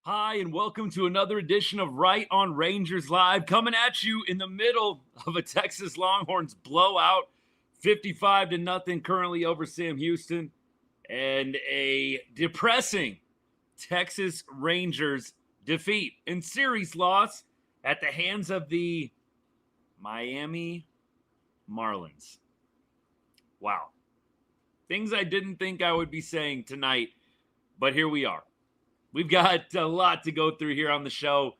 Hi, and welcome to another edition of Right on Rangers Live, coming at you in the middle of a Texas Longhorns blowout, 55 to nothing currently over Sam Houston, and a depressing Texas Rangers defeat and series loss at the hands of the Miami Marlins. Wow. Things I didn't think I would be saying tonight, but here we are. We've got a lot to go through here on the show.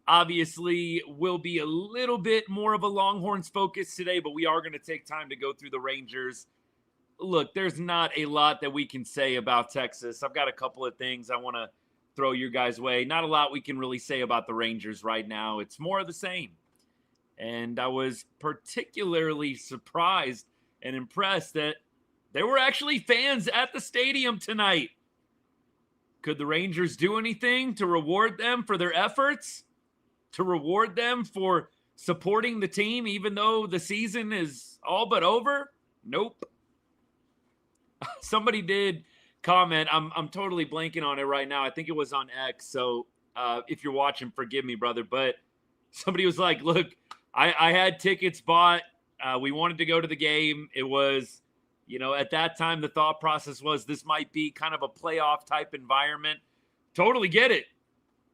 Obviously, will be a little bit more of a Longhorns focus today, but we are going to take time to go through the Rangers. Look, there's not a lot that we can say about Texas. I've got a couple of things I want to throw your guys' way. Not a lot we can really say about the Rangers right now. It's more of the same. And I was particularly surprised and impressed that there were actually fans at the stadium tonight. Could the Rangers do anything to reward them for their efforts? To reward them for supporting the team even though the season is all but over? Nope. Somebody did comment. I'm totally blanking on it right now. I think it was on X. So if you're watching, forgive me, brother. But somebody was like, look, I had tickets bought. We wanted to go to the game. It was, at that time, the thought process was this might be kind of a playoff type environment. Totally get it.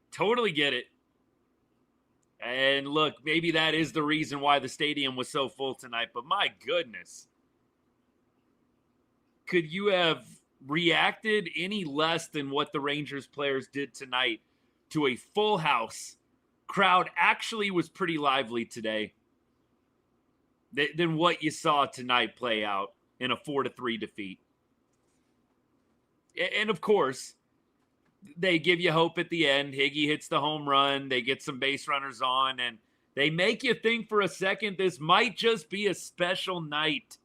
Totally get it. And look, maybe that is the reason why the stadium was so full tonight. But my goodness, could you have reacted any less than what the Rangers players did tonight to a full house? Crowd actually was pretty lively today than what you saw tonight play out in a 4-3 defeat. And of course, they give you hope at the end. Higgy hits the home run. They get some base runners on, and they make you think for a second this might just be a special night.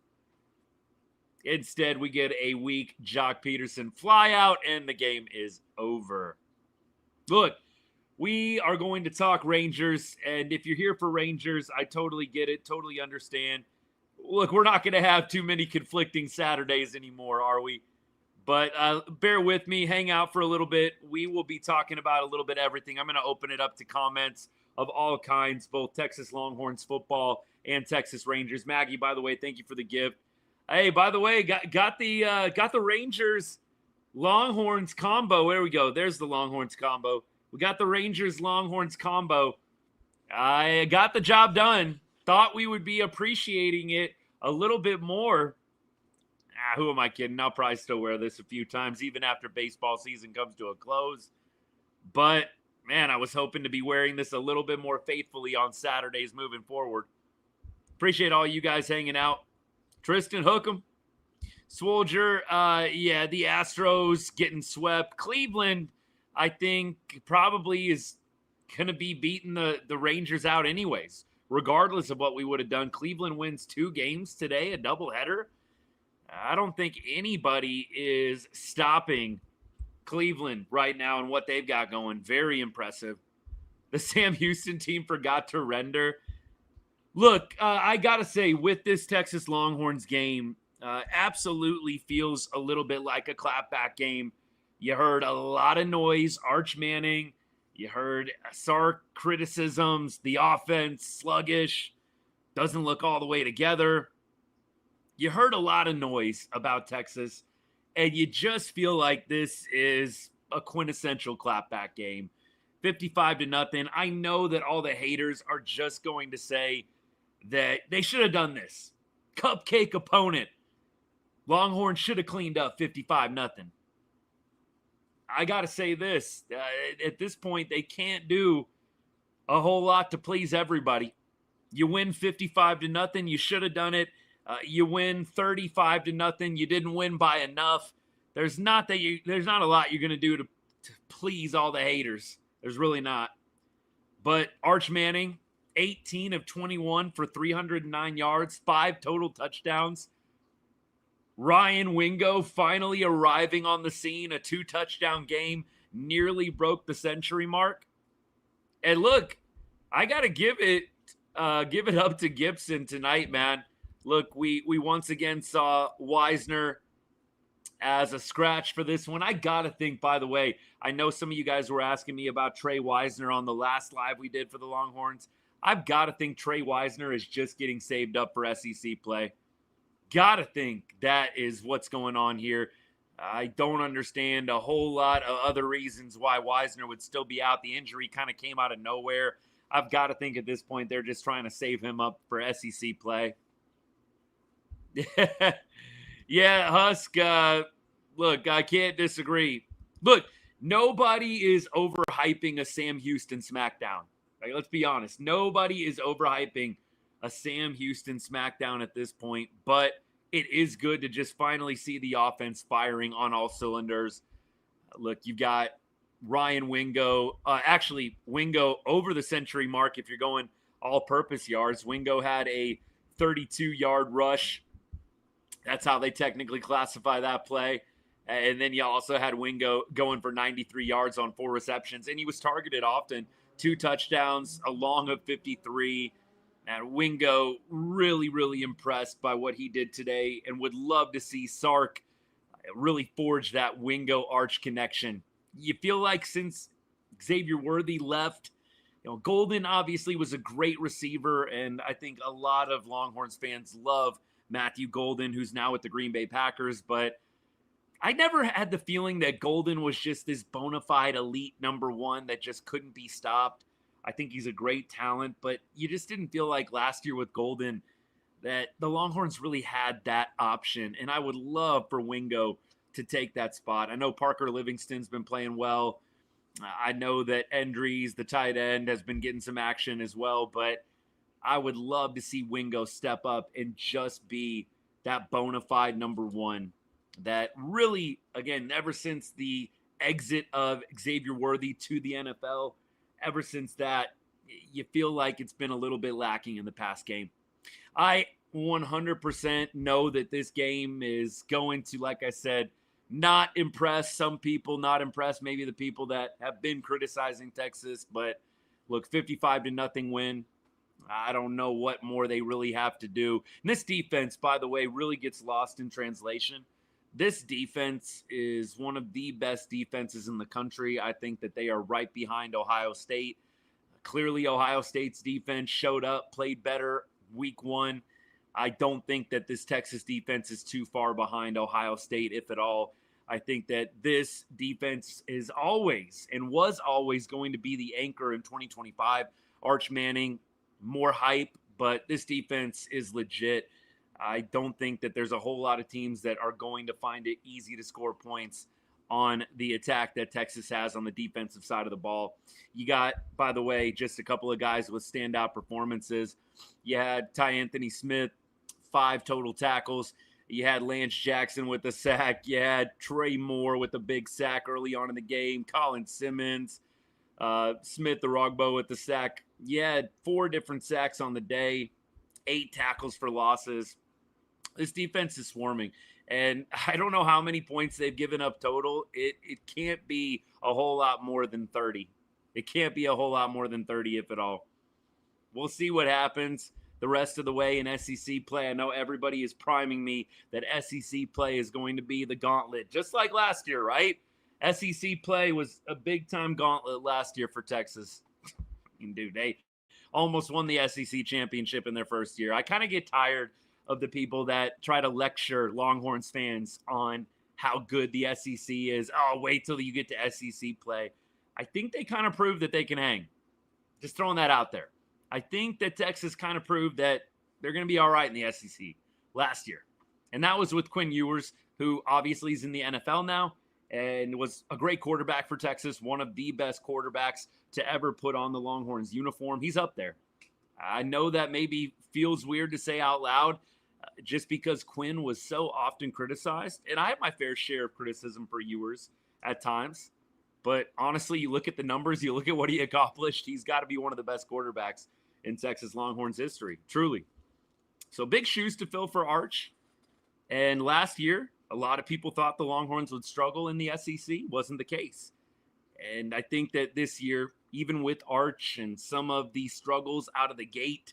Instead, we get a weak Jock Peterson flyout, and the game is over. Look, we are going to talk Rangers, and if you're here for Rangers, I totally get it, totally understand. Look, we're not going to have too many conflicting Saturdays anymore, are we? But bear with me, hang out for a little bit. We will be talking about a little bit of everything. I'm going to open it up to comments of all kinds, both Texas Longhorns football and Texas Rangers. Maggie, by the way, thank you for the gift. Hey, by the way, got the Rangers Longhorns combo. There we go. There's the Longhorns combo. We got the Rangers Longhorns combo. I got the job done. Thought we would be appreciating it a little bit more. Who am I kidding? I'll probably still wear this a few times, even after baseball season comes to a close. But, man, I was hoping to be wearing this a little bit more faithfully on Saturdays moving forward. Appreciate all you guys hanging out. Tristan Hookem, Swolger, the Astros getting swept. Cleveland, I think, probably is going to be beating the Rangers out anyways. Regardless of what we would have done, Cleveland wins 2 games today, a doubleheader. I don't think anybody is stopping Cleveland right now and what they've got going. Very impressive. The Sam Houston team forgot to render. Look, I got to say, with this Texas Longhorns game, absolutely feels a little bit like a clapback game. You heard a lot of noise. Arch Manning. You heard Sark criticisms, the offense sluggish, doesn't look all the way together. You heard a lot of noise about Texas, and you just feel like this is a quintessential clapback game. 55 to nothing. I know that all the haters are just going to say that they should have done this. Cupcake opponent. Longhorns should have cleaned up 55 nothing. I got to say this. At this point, they can't do a whole lot to please everybody. You win 55 to nothing. You should have done it. You win 35 to nothing. You didn't win by enough. There's not a lot you're going to do to please all the haters. There's really not. But Arch Manning, 18 of 21 for 309 yards, 5 total touchdowns. Ryan Wingo finally arriving on the scene, a 2-touchdown game, nearly broke the century mark. And look, I got to give it up to Gibson tonight, man. Look, we once again saw Wisner as a scratch for this one. I got to think, by the way, I know some of you guys were asking me about Trey Wisner on the last live we did for the Longhorns. I've got to think Trey Wisner is just getting saved up for SEC play. Got to think that is what's going on here. I don't understand a whole lot of other reasons why Wisner would still be out. The injury kind of came out of nowhere. I've got to think at this point they're just trying to save him up for SEC play. Yeah, Husk, look, I can't disagree. Look, nobody is overhyping a Sam Houston SmackDown. Like, let's be honest. Nobody is overhyping a Sam Houston SmackDown at this point, but it is good to just finally see the offense firing on all cylinders. Look, you've got Ryan Wingo. Actually, Wingo over the century mark if you're going all-purpose yards. Wingo had a 32-yard rush. That's how they technically classify that play. And then you also had Wingo going for 93 yards on 4 receptions, and he was targeted often. 2 touchdowns, a long of 53. And Wingo really, really impressed by what he did today and would love to see Sark really forge that Wingo-Arch connection. You feel like since Xavier Worthy left, Golden obviously was a great receiver, and I think a lot of Longhorns fans love Matthew Golden, who's now with the Green Bay Packers, but I never had the feeling that Golden was just this bona fide elite number 1 that just couldn't be stopped. I think he's a great talent, but you just didn't feel like last year with Golden that the Longhorns really had that option, and I would love for Wingo to take that spot. I know Parker Livingston's been playing well. I know that Endries, the tight end, has been getting some action as well, but I would love to see Wingo step up and just be that bona fide number 1 that really, again, ever since the exit of Xavier Worthy to the NFL, ever since that, you feel like it's been a little bit lacking in the past game. I 100% know that this game is going to, like I said, not impress some people, not impress maybe the people that have been criticizing Texas, but look, 55-0 win. I don't know what more they really have to do. And this defense, by the way, really gets lost in translation. This defense is one of the best defenses in the country. I think that they are right behind Ohio State. Clearly, Ohio State's defense showed up, played better week 1. I don't think that this Texas defense is too far behind Ohio State, if at all. I think that this defense is always and was always going to be the anchor in 2025. Arch Manning, more hype, but this defense is legit. I don't think that there's a whole lot of teams that are going to find it easy to score points on the attack that Texas has on the defensive side of the ball. You got, by the way, just a couple of guys with standout performances. You had Ty Anthony Smith, 5 total tackles. You had Lance Jackson with the sack. You had Trey Moore with a big sack early on in the game. Colin Simmons, Smith Arogbo with the sack. You had 4 different sacks on the day, 8 tackles for losses. This defense is swarming, and I don't know how many points they've given up total. It can't be a whole lot more than 30. It can't be a whole lot more than 30, if at all. We'll see what happens the rest of the way in SEC play. I know everybody is priming me that SEC play is going to be the gauntlet, just like last year, right? SEC play was a big-time gauntlet last year for Texas. Dude, they almost won the SEC championship in their first year. I kind of get tired of the people that try to lecture Longhorns fans on how good the SEC is. Oh, wait till you get to SEC play. I think they kind of proved that they can hang. Just throwing that out there. I think that Texas kind of proved that they're going to be all right in the SEC last year. And that was with Quinn Ewers, who obviously is in the NFL now and was a great quarterback for Texas, one of the best quarterbacks to ever put on the Longhorns uniform. He's up there. I know that maybe feels weird to say out loud just because Quinn was so often criticized. And I have my fair share of criticism for Ewers at times. But honestly, you look at the numbers, you look at what he accomplished, he's got to be one of the best quarterbacks in Texas Longhorns history, truly. So big shoes to fill for Arch. And last year, a lot of people thought the Longhorns would struggle in the SEC. Wasn't the case. And I think that this year, even with Arch and some of the struggles out of the gate,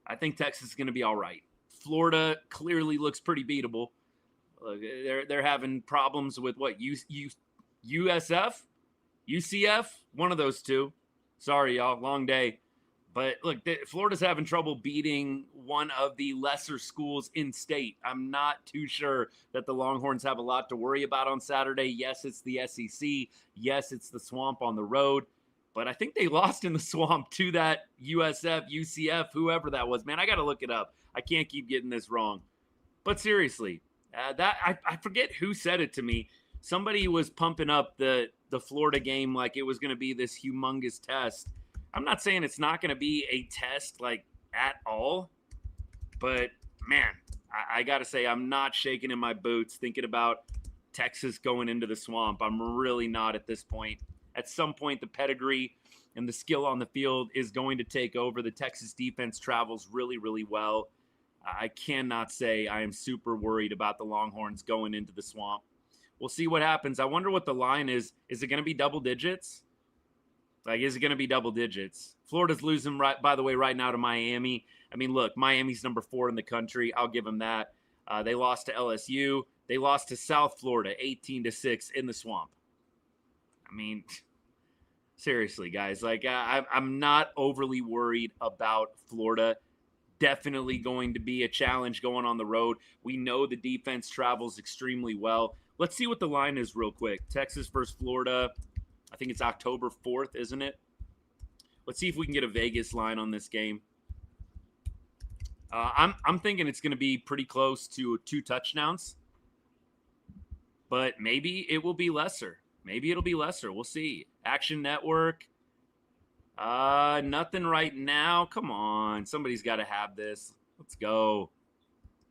I think Texas is going to be all right. Florida clearly looks pretty beatable. Look, they're having problems with what USF, UCF, one of those two. Sorry, y'all, long day. But look, Florida's having trouble beating one of the lesser schools in state. I'm not too sure that the Longhorns have a lot to worry about on Saturday. Yes, it's the SEC. Yes, it's the Swamp on the road. But I think they lost in the Swamp to that USF, UCF, whoever that was. Man, I got to look it up. I can't keep getting this wrong. But seriously, I forget who said it to me. Somebody was pumping up the Florida game like it was going to be this humongous test. I'm not saying it's not going to be a test like at all, but man, I got to say I'm not shaking in my boots thinking about Texas going into the Swamp. I'm really not at this point. At some point, the pedigree and the skill on the field is going to take over. The Texas defense travels really, really well. I cannot say I am super worried about the Longhorns going into the Swamp. We'll see what happens. I wonder what the line is. Is it going to be double digits? Like, is it going to be double digits? Florida's losing, by the way, right now to Miami. I mean, look, Miami's number 4 in the country. I'll give them that. They lost to LSU. They lost to South Florida, 18-6 in the Swamp. I mean, seriously, guys. Like, I'm not overly worried about Florida. Definitely going to be a challenge going on the road. We know the defense travels extremely well. Let's see what the line is real quick. Texas versus Florida. I think it's October 4th, isn't it? Let's see if we can get a Vegas line on this game. I'm thinking it's going to be pretty close to 2 touchdowns. But maybe it will be lesser. Maybe it'll be lesser. We'll see. Action Network. Nothing right now. Come on. Somebody's got to have this. Let's go.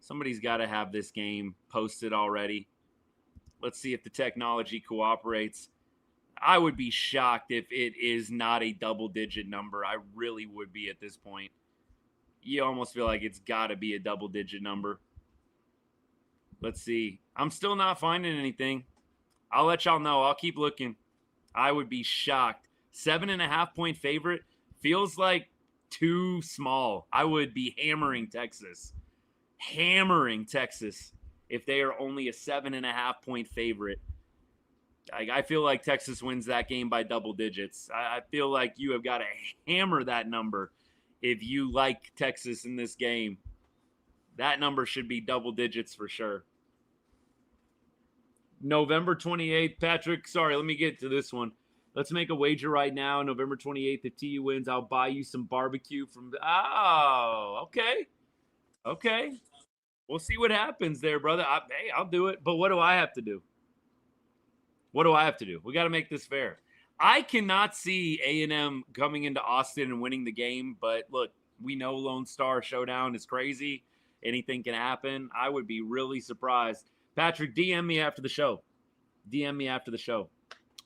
Somebody's got to have this game posted already. Let's see if the technology cooperates. I would be shocked if it is not a double-digit number. I really would be at this point. You almost feel like it's got to be a double-digit number. Let's see. I'm still not finding anything. I'll let y'all know. I'll keep looking. I would be shocked. 7.5-point favorite feels like too small. I would be hammering Texas. Hammering Texas if they are only a 7.5-point favorite. I feel like Texas wins that game by double digits. I feel like you have got to hammer that number if you like Texas in this game. That number should be double digits for sure. November 28th, Patrick. Sorry, let me get to this one. Let's make a wager right now. November 28th, if TU wins, I'll buy you some barbecue from. Oh, okay. Okay. We'll see what happens there, brother. Hey, I'll do it. But what do I have to do? What do I have to do? We got to make this fair. I cannot see A&M coming into Austin and winning the game. But look, we know Lone Star Showdown is crazy. Anything can happen. I would be really surprised. Patrick, DM me after the show. DM me after the show.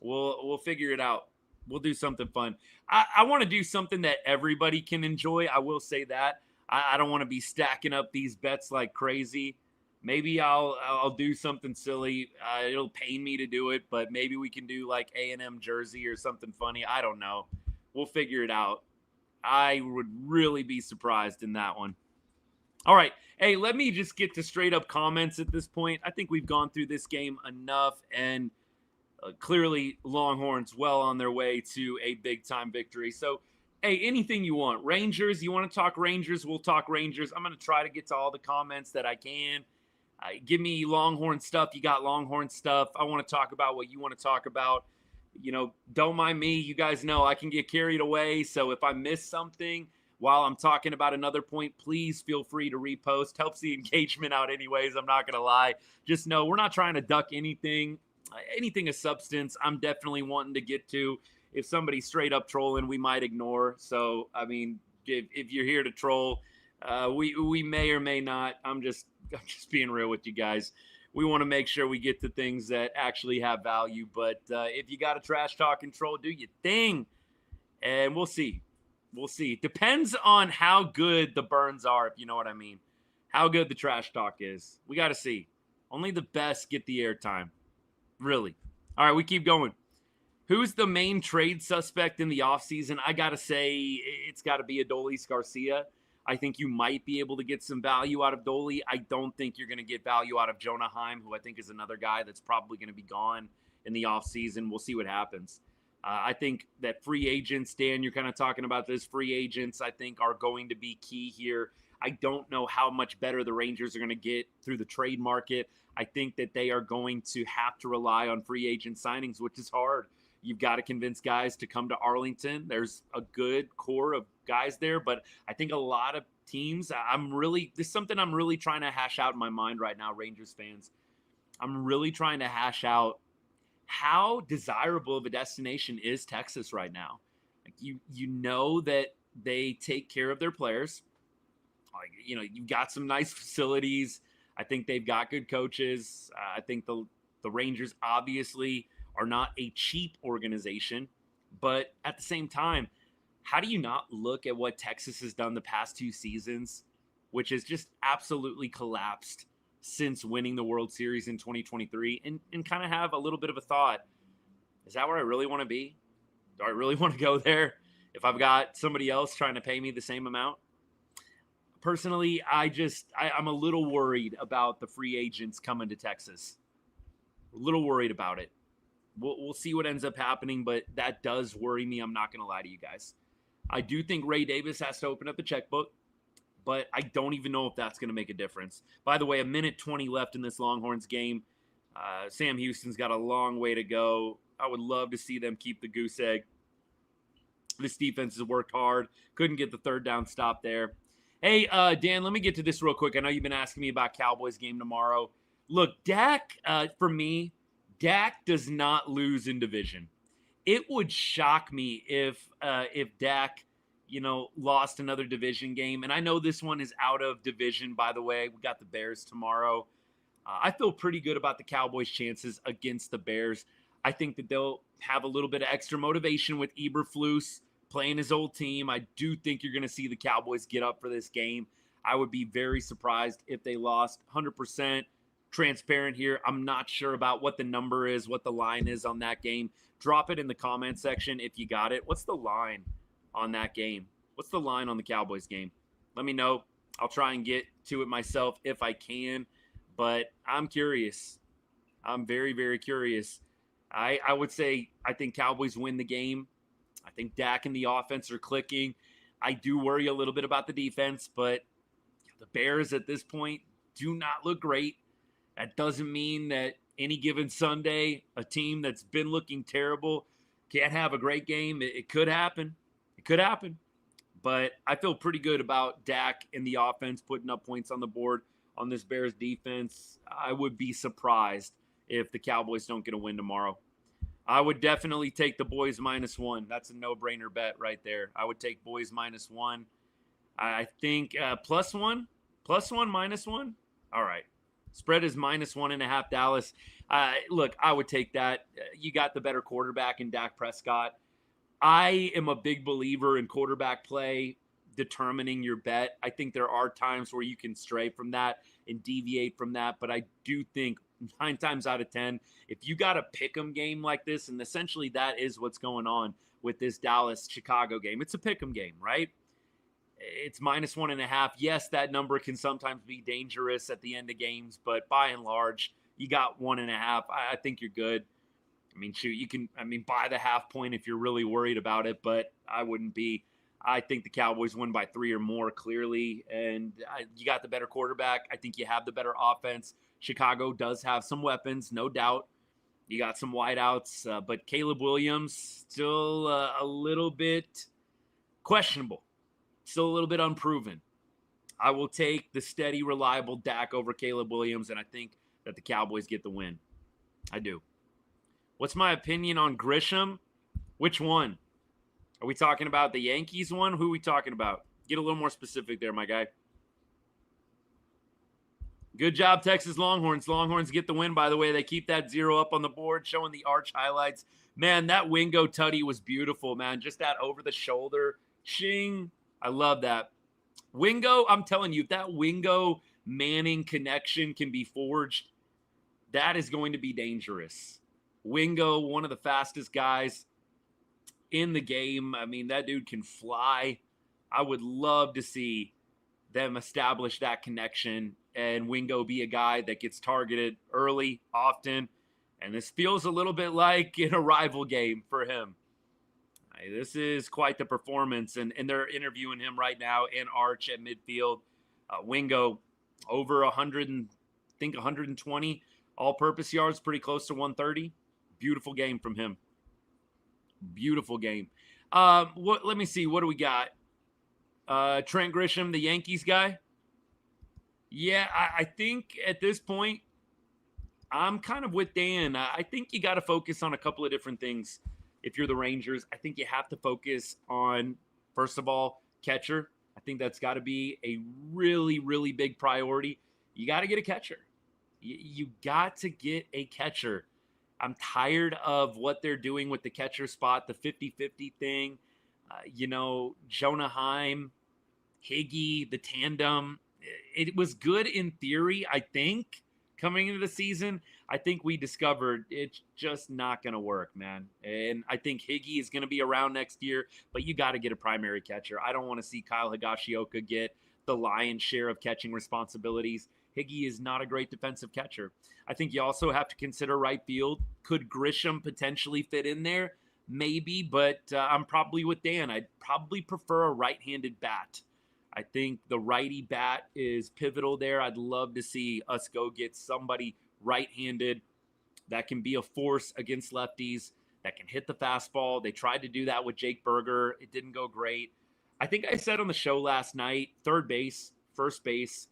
We'll figure it out. We'll do something fun. I want to do something that everybody can enjoy. I will say that. I don't want to be stacking up these bets like crazy. Maybe I'll do something silly. It'll pain me to do it, but maybe we can do like A&M jersey or something funny. I don't know. We'll figure it out. I would really be surprised in that one. All right. Hey, let me just get to straight up comments at this point. I think we've gone through this game enough, and clearly Longhorns well on their way to a big-time victory. So, hey, anything you want. Rangers, you want to talk Rangers? We'll talk Rangers. I'm going to try to get to all the comments that I can. Give me Longhorn stuff. You got Longhorn stuff. I want to talk about what you want to talk about. You know, don't mind me. You guys know I can get carried away. So if I miss something while I'm talking about another point, please feel free to repost. Helps the engagement out anyways. I'm not going to lie. Just know we're not trying to duck anything of substance. I'm definitely wanting to get to. If somebody's straight up trolling, we might ignore. So, I mean, if you're here to troll, we may or may not. I'm just being real with you guys. We want to make sure we get to things that actually have value. But if you got a trash talk and troll, do your thing. And we'll see. We'll see. Depends on how good the burns are, if you know what I mean. How good the trash talk is. We got to see. Only the best get the airtime. Really. All right, we keep going. Who's the main trade suspect in the offseason? I got to say it's got to be Adolis Garcia. I think you might be able to get some value out of Doley. I don't think you're going to get value out of Jonah Heim, who I think is another guy that's probably going to be gone in the offseason. We'll see what happens. I think that free agents, Dan, you're kind of talking about this. Free agents, I think, are going to be key here. I don't know how much better the Rangers are going to get through the trade market. I think that they are going to have to rely on free agent signings, which is hard. You've got to convince guys to come to Arlington. There's a good core of guys there, but I think a lot of teams, this is something I'm really trying to hash out in my mind right now, Rangers fans. I'm really trying to hash out how desirable of a destination is Texas right now. Like you know that they take care of their players. Like, you know, you've got some nice facilities. I think they've got good coaches. I think the Rangers obviously are not a cheap organization, but at the same time, how do you not look at what Texas has done the past 2 seasons, which has just absolutely collapsed since winning the World Series in 2023, and kind of have a little bit of a thought, is that where I really want to be? Do I really want to go there if I've got somebody else trying to pay me the same amount? Personally, I'm a little worried about the free agents coming to Texas. A little worried about it. We'll see what ends up happening, but that does worry me. I'm not going to lie to you guys. I do think Ray Davis has to open up the checkbook, but I don't even know if that's going to make a difference. By the way, 1:20 left in this Longhorns game. Sam Houston's got a long way to go. I would love to see them keep the goose egg. This defense has worked hard. Couldn't get the third down stop there. Hey, Dan, let me get to this real quick. I know you've been asking me about Cowboys game tomorrow. Look, Dak, for me, Dak does not lose in division. It would shock me if Dak, lost another division game. And I know this one is out of division, by the way. We got the Bears tomorrow. I feel pretty good about the Cowboys' chances against the Bears. I think that they'll have a little bit of extra motivation with Eberflus playing his old team. I do think you're going to see the Cowboys get up for this game. I would be very surprised if they lost. 100% transparent here. I'm not sure about what the number is, what the line is on that game. Drop it in the comment section if you got it. What's the line on that game? What's the line on the Cowboys game? Let me know. I'll try and get to it myself if I can, but I'm curious. I'm very, very curious. I would say I think Cowboys win the game. I think Dak and the offense are clicking. I do worry a little bit about the defense, but the Bears at this point do not look great. That doesn't mean that any given Sunday, a team that's been looking terrible can't have a great game. It could happen. It could happen. But I feel pretty good about Dak and the offense putting up points on the board on this Bears defense. I would be surprised if the Cowboys don't get a win tomorrow. I would definitely take the boys -1. That's a no-brainer bet right there. I would take boys -1. I think +1, -1. All right. Spread is -1.5 Dallas. Look, I would take that. You got the better quarterback in Dak Prescott. I am a big believer in quarterback play determining your bet. I think there are times where you can stray from that and deviate from that, but I do think 9 times out of 10, if you got a pick'em game like this, and essentially that is what's going on with this Dallas-Chicago game. It's a pick'em game, right? It's -1.5. Yes, that number can sometimes be dangerous at the end of games, but by and large, you got 1.5. I think you're good. I mean, shoot, you can, buy the half point if you're really worried about it, but I wouldn't be. I think the Cowboys win by 3 or more, clearly, and you got the better quarterback. I think you have the better offense. Chicago does have some weapons, no doubt. You got some wideouts, but Caleb Williams still a little bit questionable, still a little bit unproven. I will take the steady, reliable Dak over Caleb Williams, and I think that the Cowboys get the win. I do. What's my opinion on Grisham? Which one? Are we talking about the Yankees one? Who are we talking about? Get a little more specific there, my guy. Good job, Texas Longhorns. Longhorns get the win, by the way. They keep that 0 up on the board, showing the arch highlights. Man, that Wingo tutty was beautiful, man. Just that over-the-shoulder. Shing. I love that. Wingo, I'm telling you, if that Wingo-Manning connection can be forged, that is going to be dangerous. Wingo, one of the fastest guys in the game. I mean, that dude can fly. I would love to see them establish that connection and Wingo be a guy that gets targeted early, often. And this feels a little bit like an arrival game for him. This is quite the performance, and they're interviewing him right now in Arch at midfield. Wingo over 100 and I think 120 all-purpose yards, pretty close to 130. Beautiful game from him. Beautiful game. Let me see. What do we got? Trent Grisham, the Yankees guy. Yeah, I think at this point, I'm kind of with Dan. I think you got to focus on a couple of different things. If you're the Rangers, I think you have to focus on, first of all, catcher. I think that's got to be a really, really big priority. You got to get a catcher. You got to get a catcher. I'm tired of what they're doing with the catcher spot, the 50-50 thing. Jonah Heim, Higgy, the tandem. It was good in theory, I think, coming into the season. I think we discovered it's just not going to work, man. And I think Higgy is going to be around next year, but you got to get a primary catcher. I don't want to see Kyle Higashioka get the lion's share of catching responsibilities. Higgy is not a great defensive catcher. I think you also have to consider right field. Could Grisham potentially fit in there? Maybe, but I'm probably with Dan. I'd probably prefer a right-handed bat. I think the righty bat is pivotal there. I'd love to see us go get somebody right-handed that can be a force against lefties, that can hit the fastball. They tried to do that with Jake Berger. It didn't go great. I think I said on the show last night, third base, first base,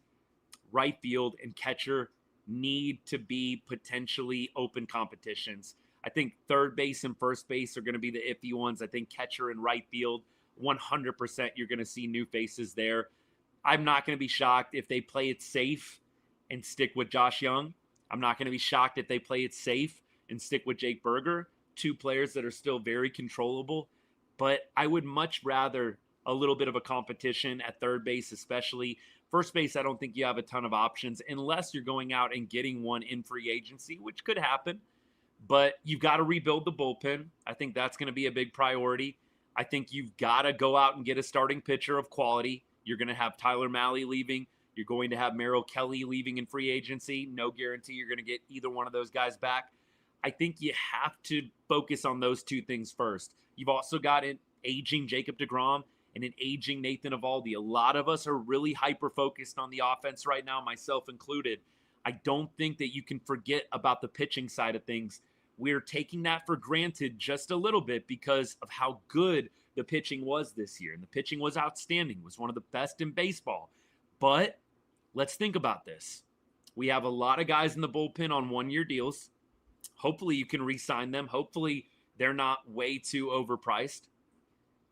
right field, and catcher need to be potentially open competitions. I think third base and first base are going to be the iffy ones. I think catcher and right field, 100% you're going to see new faces there. I'm not going to be shocked if they play it safe and stick with Josh Young. I'm not going to be shocked if they play it safe and stick with Jake Berger, two players that are still very controllable. But I would much rather a little bit of a competition at third base, especially. First base, I don't think you have a ton of options unless you're going out and getting one in free agency, which could happen. But you've got to rebuild the bullpen. I think that's going to be a big priority. I think you've got to go out and get a starting pitcher of quality. You're going to have Tyler Mahle leaving. You're going to have Merrill Kelly leaving in free agency. No guarantee you're going to get either one of those guys back. I think you have to focus on those two things first. You've also got an aging Jacob deGrom and an aging Nathan Eovaldi. A lot of us are really hyper-focused on the offense right now, myself included. I don't think that you can forget about the pitching side of things. We're taking that for granted just a little bit because of how good the pitching was this year. And the pitching was outstanding. It was one of the best in baseball. But let's think about this. We have a lot of guys in the bullpen on one-year deals. Hopefully you can re-sign them. Hopefully they're not way too overpriced.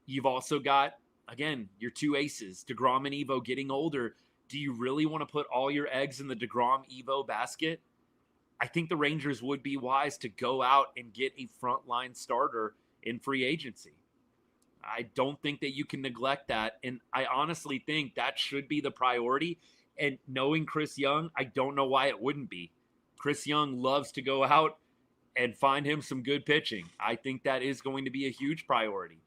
You've also got, again, your two aces, DeGrom and Evo, getting older. Do you really want to put all your eggs in the DeGrom-Evo basket? I think the Rangers would be wise to go out and get a frontline starter in free agency. I don't think that you can neglect that. And I honestly think that should be the priority. And knowing Chris Young, I don't know why it wouldn't be. Chris Young loves to go out and find him some good pitching. I think that is going to be a huge priority.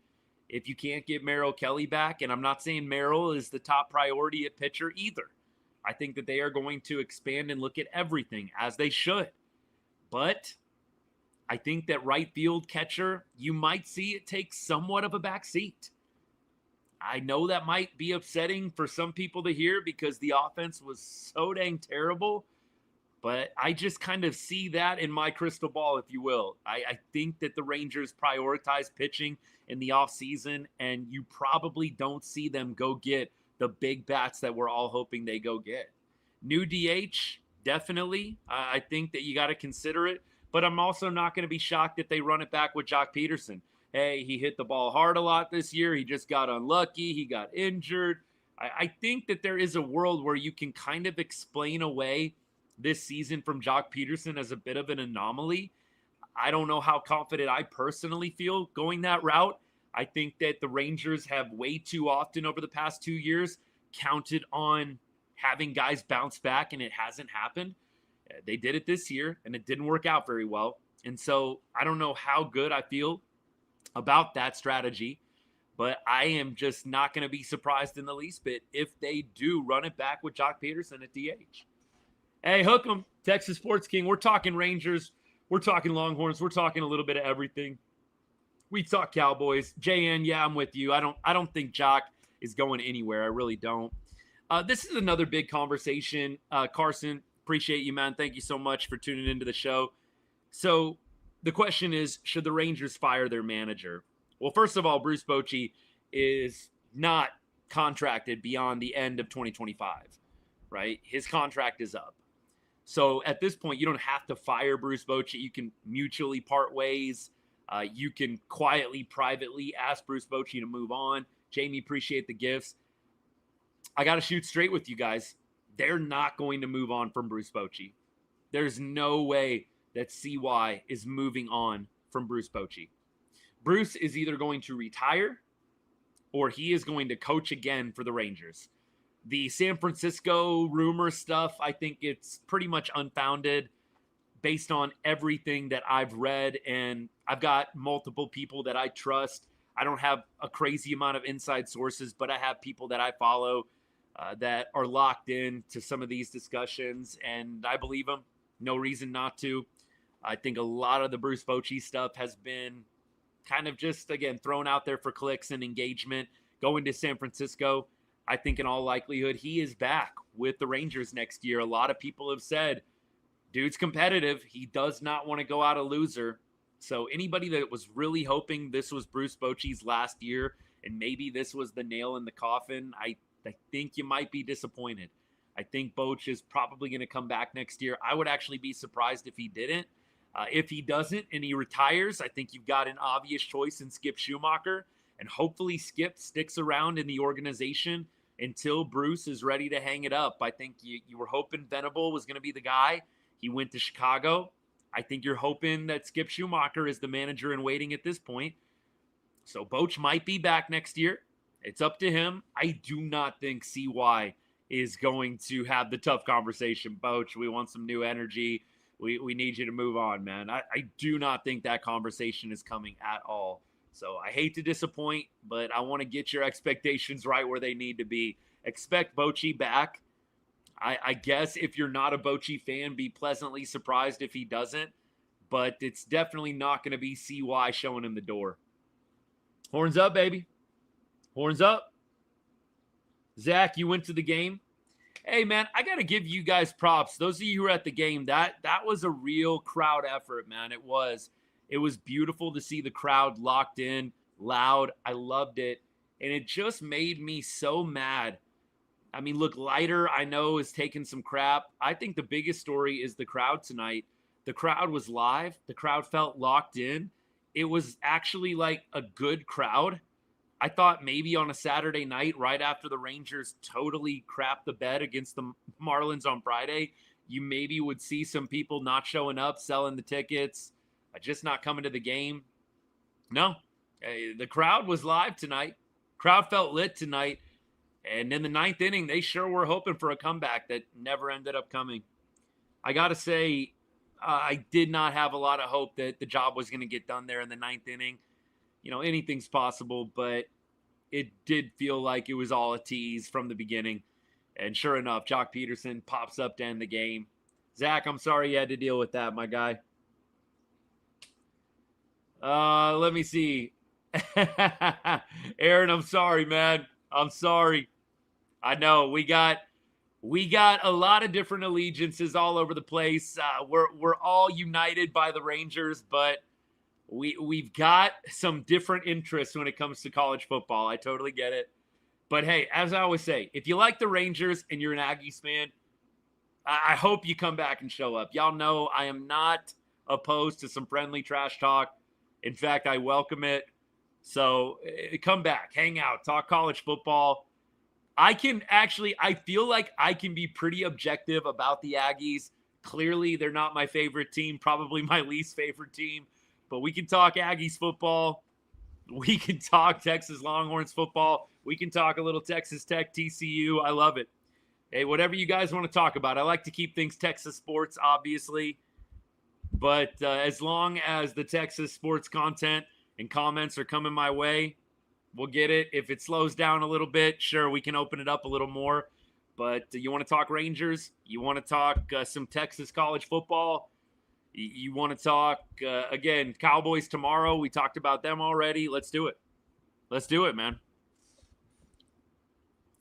If you can't get Merrill Kelly back, and I'm not saying Merrill is the top priority at pitcher either. I think that they are going to expand and look at everything, as they should. But I think that right field catcher, you might see it take somewhat of a back seat. I know that might be upsetting for some people to hear because the offense was so dang terrible, but I just kind of see that in my crystal ball, if you will. I think that the Rangers prioritize pitching in the offseason, and you probably don't see them go get the big bats that we're all hoping they go get. New DH, definitely. I think that you got to consider it, but I'm also not going to be shocked if they run it back with Jock Peterson. Hey, he hit the ball hard a lot this year. He just got unlucky. He got injured. I think that there is a world where you can kind of explain away this season from Jock Peterson as a bit of an anomaly. I don't know how confident I personally feel going that route. I think that the Rangers have way too often over the past 2 years counted on having guys bounce back, and it hasn't happened. They did it this year, and it didn't work out very well. And so I don't know how good I feel about that strategy, But I am just not going to be surprised in the least bit if they do run it back with Jock Peterson at DH. Hey, hook 'em, Texas Sports King. We're talking Rangers. We're talking Longhorns. We're talking a little bit of everything. We talk Cowboys. JN, yeah, I'm with you. I don't think Jock is going anywhere. I really don't. This is another big conversation. Carson, appreciate you, man. Thank you so much for tuning into the show. So the question is, should the Rangers fire their manager? Well, first of all, Bruce Bochy is not contracted beyond the end of 2025, right? His contract is up. So at this point, you don't have to fire Bruce Bochy. You can mutually part ways. You can quietly, privately ask Bruce Bochy to move on. Jamie, appreciate the gifts. I got to shoot straight with you guys. They're not going to move on from Bruce Bochy. There's no way that CY is moving on from Bruce Bochy. Bruce is either going to retire or he is going to coach again for the Rangers. The San Francisco rumor stuff, I think it's pretty much unfounded based on everything that I've read, and I've got multiple people that I trust. I don't have a crazy amount of inside sources, but I have people that I follow that are locked in to some of these discussions, and I believe them. No reason not to. I think a lot of the Bruce Bochy stuff has been kind of just, again, thrown out there for clicks and engagement. Going to San Francisco, I think in all likelihood, he is back with the Rangers next year. A lot of people have said, dude's competitive. He does not want to go out a loser. So anybody that was really hoping this was Bruce Bochy's last year and maybe this was the nail in the coffin, I think you might be disappointed. I think Boch is probably going to come back next year. I would actually be surprised if he didn't. If he doesn't and he retires, I think you've got an obvious choice in Skip Schumacher. And hopefully Skip sticks around in the organization until Bruce is ready to hang it up. I think you were hoping Venable was going to be the guy. He went to Chicago. I think you're hoping that Skip Schumacher is the manager in waiting at this point. So Boch might be back next year. It's up to him. I do not think CY is going to have the tough conversation. Boch, we want some new energy. We need you to move on, man. I do not think that conversation is coming at all. So I hate to disappoint, but I want to get your expectations right where they need to be. Expect Bochy back. I guess if you're not a Bochy fan, be pleasantly surprised if he doesn't. But it's definitely not going to be CY showing him the door. Horns up, baby. Horns up. Zach, you went to the game. Hey, man, I got to give you guys props. Those of you who were at the game, that was a real crowd effort, man. It was. It was beautiful to see the crowd locked in, loud. I loved it. And it just made me so mad. I mean, look, Leiter, I know, is taking some crap. I think the biggest story is the crowd tonight. The crowd was live. The crowd felt locked in. It was actually like a good crowd. I thought maybe on a Saturday night, right after the Rangers totally crapped the bed against the Marlins on Friday, you maybe would see some people not showing up, selling the tickets, just not coming to the game. No, the crowd was live tonight. Crowd felt lit tonight. And in the ninth inning, they sure were hoping for a comeback that never ended up coming. I got to say, I did not have a lot of hope that the job was going to get done there in the ninth inning. You know, anything's possible, but it did feel like it was all a tease from the beginning. And sure enough, Jock Peterson pops up to end the game. Zach, I'm sorry you had to deal with that, my guy. Let me see. Aaron, I'm sorry, man. I'm sorry. I know we got a lot of different allegiances all over the place. We're all united by the Rangers, but we've got some different interests when it comes to college football. I totally get it. But hey, as I always say, if you like the Rangers and you're an Aggies fan, I hope you come back and show up. Y'all know I am not opposed to some friendly trash talk. In fact, I welcome it. So come back, hang out, talk college football. I feel like I can be pretty objective about the Aggies. Clearly, they're not my favorite team, probably my least favorite team. But we can talk Aggies football. We can talk Texas Longhorns football. We can talk a little Texas Tech, TCU. I love it. Hey, whatever you guys want to talk about. I like to keep things Texas sports, obviously. But as long as the Texas sports content and comments are coming my way, We'll get it. If it slows down a little bit, sure, we can open it up a little more. But you want to talk Rangers? You want to talk some Texas college football? You want to talk, again, Cowboys tomorrow? We talked about them already. Let's do it. Let's do it, man.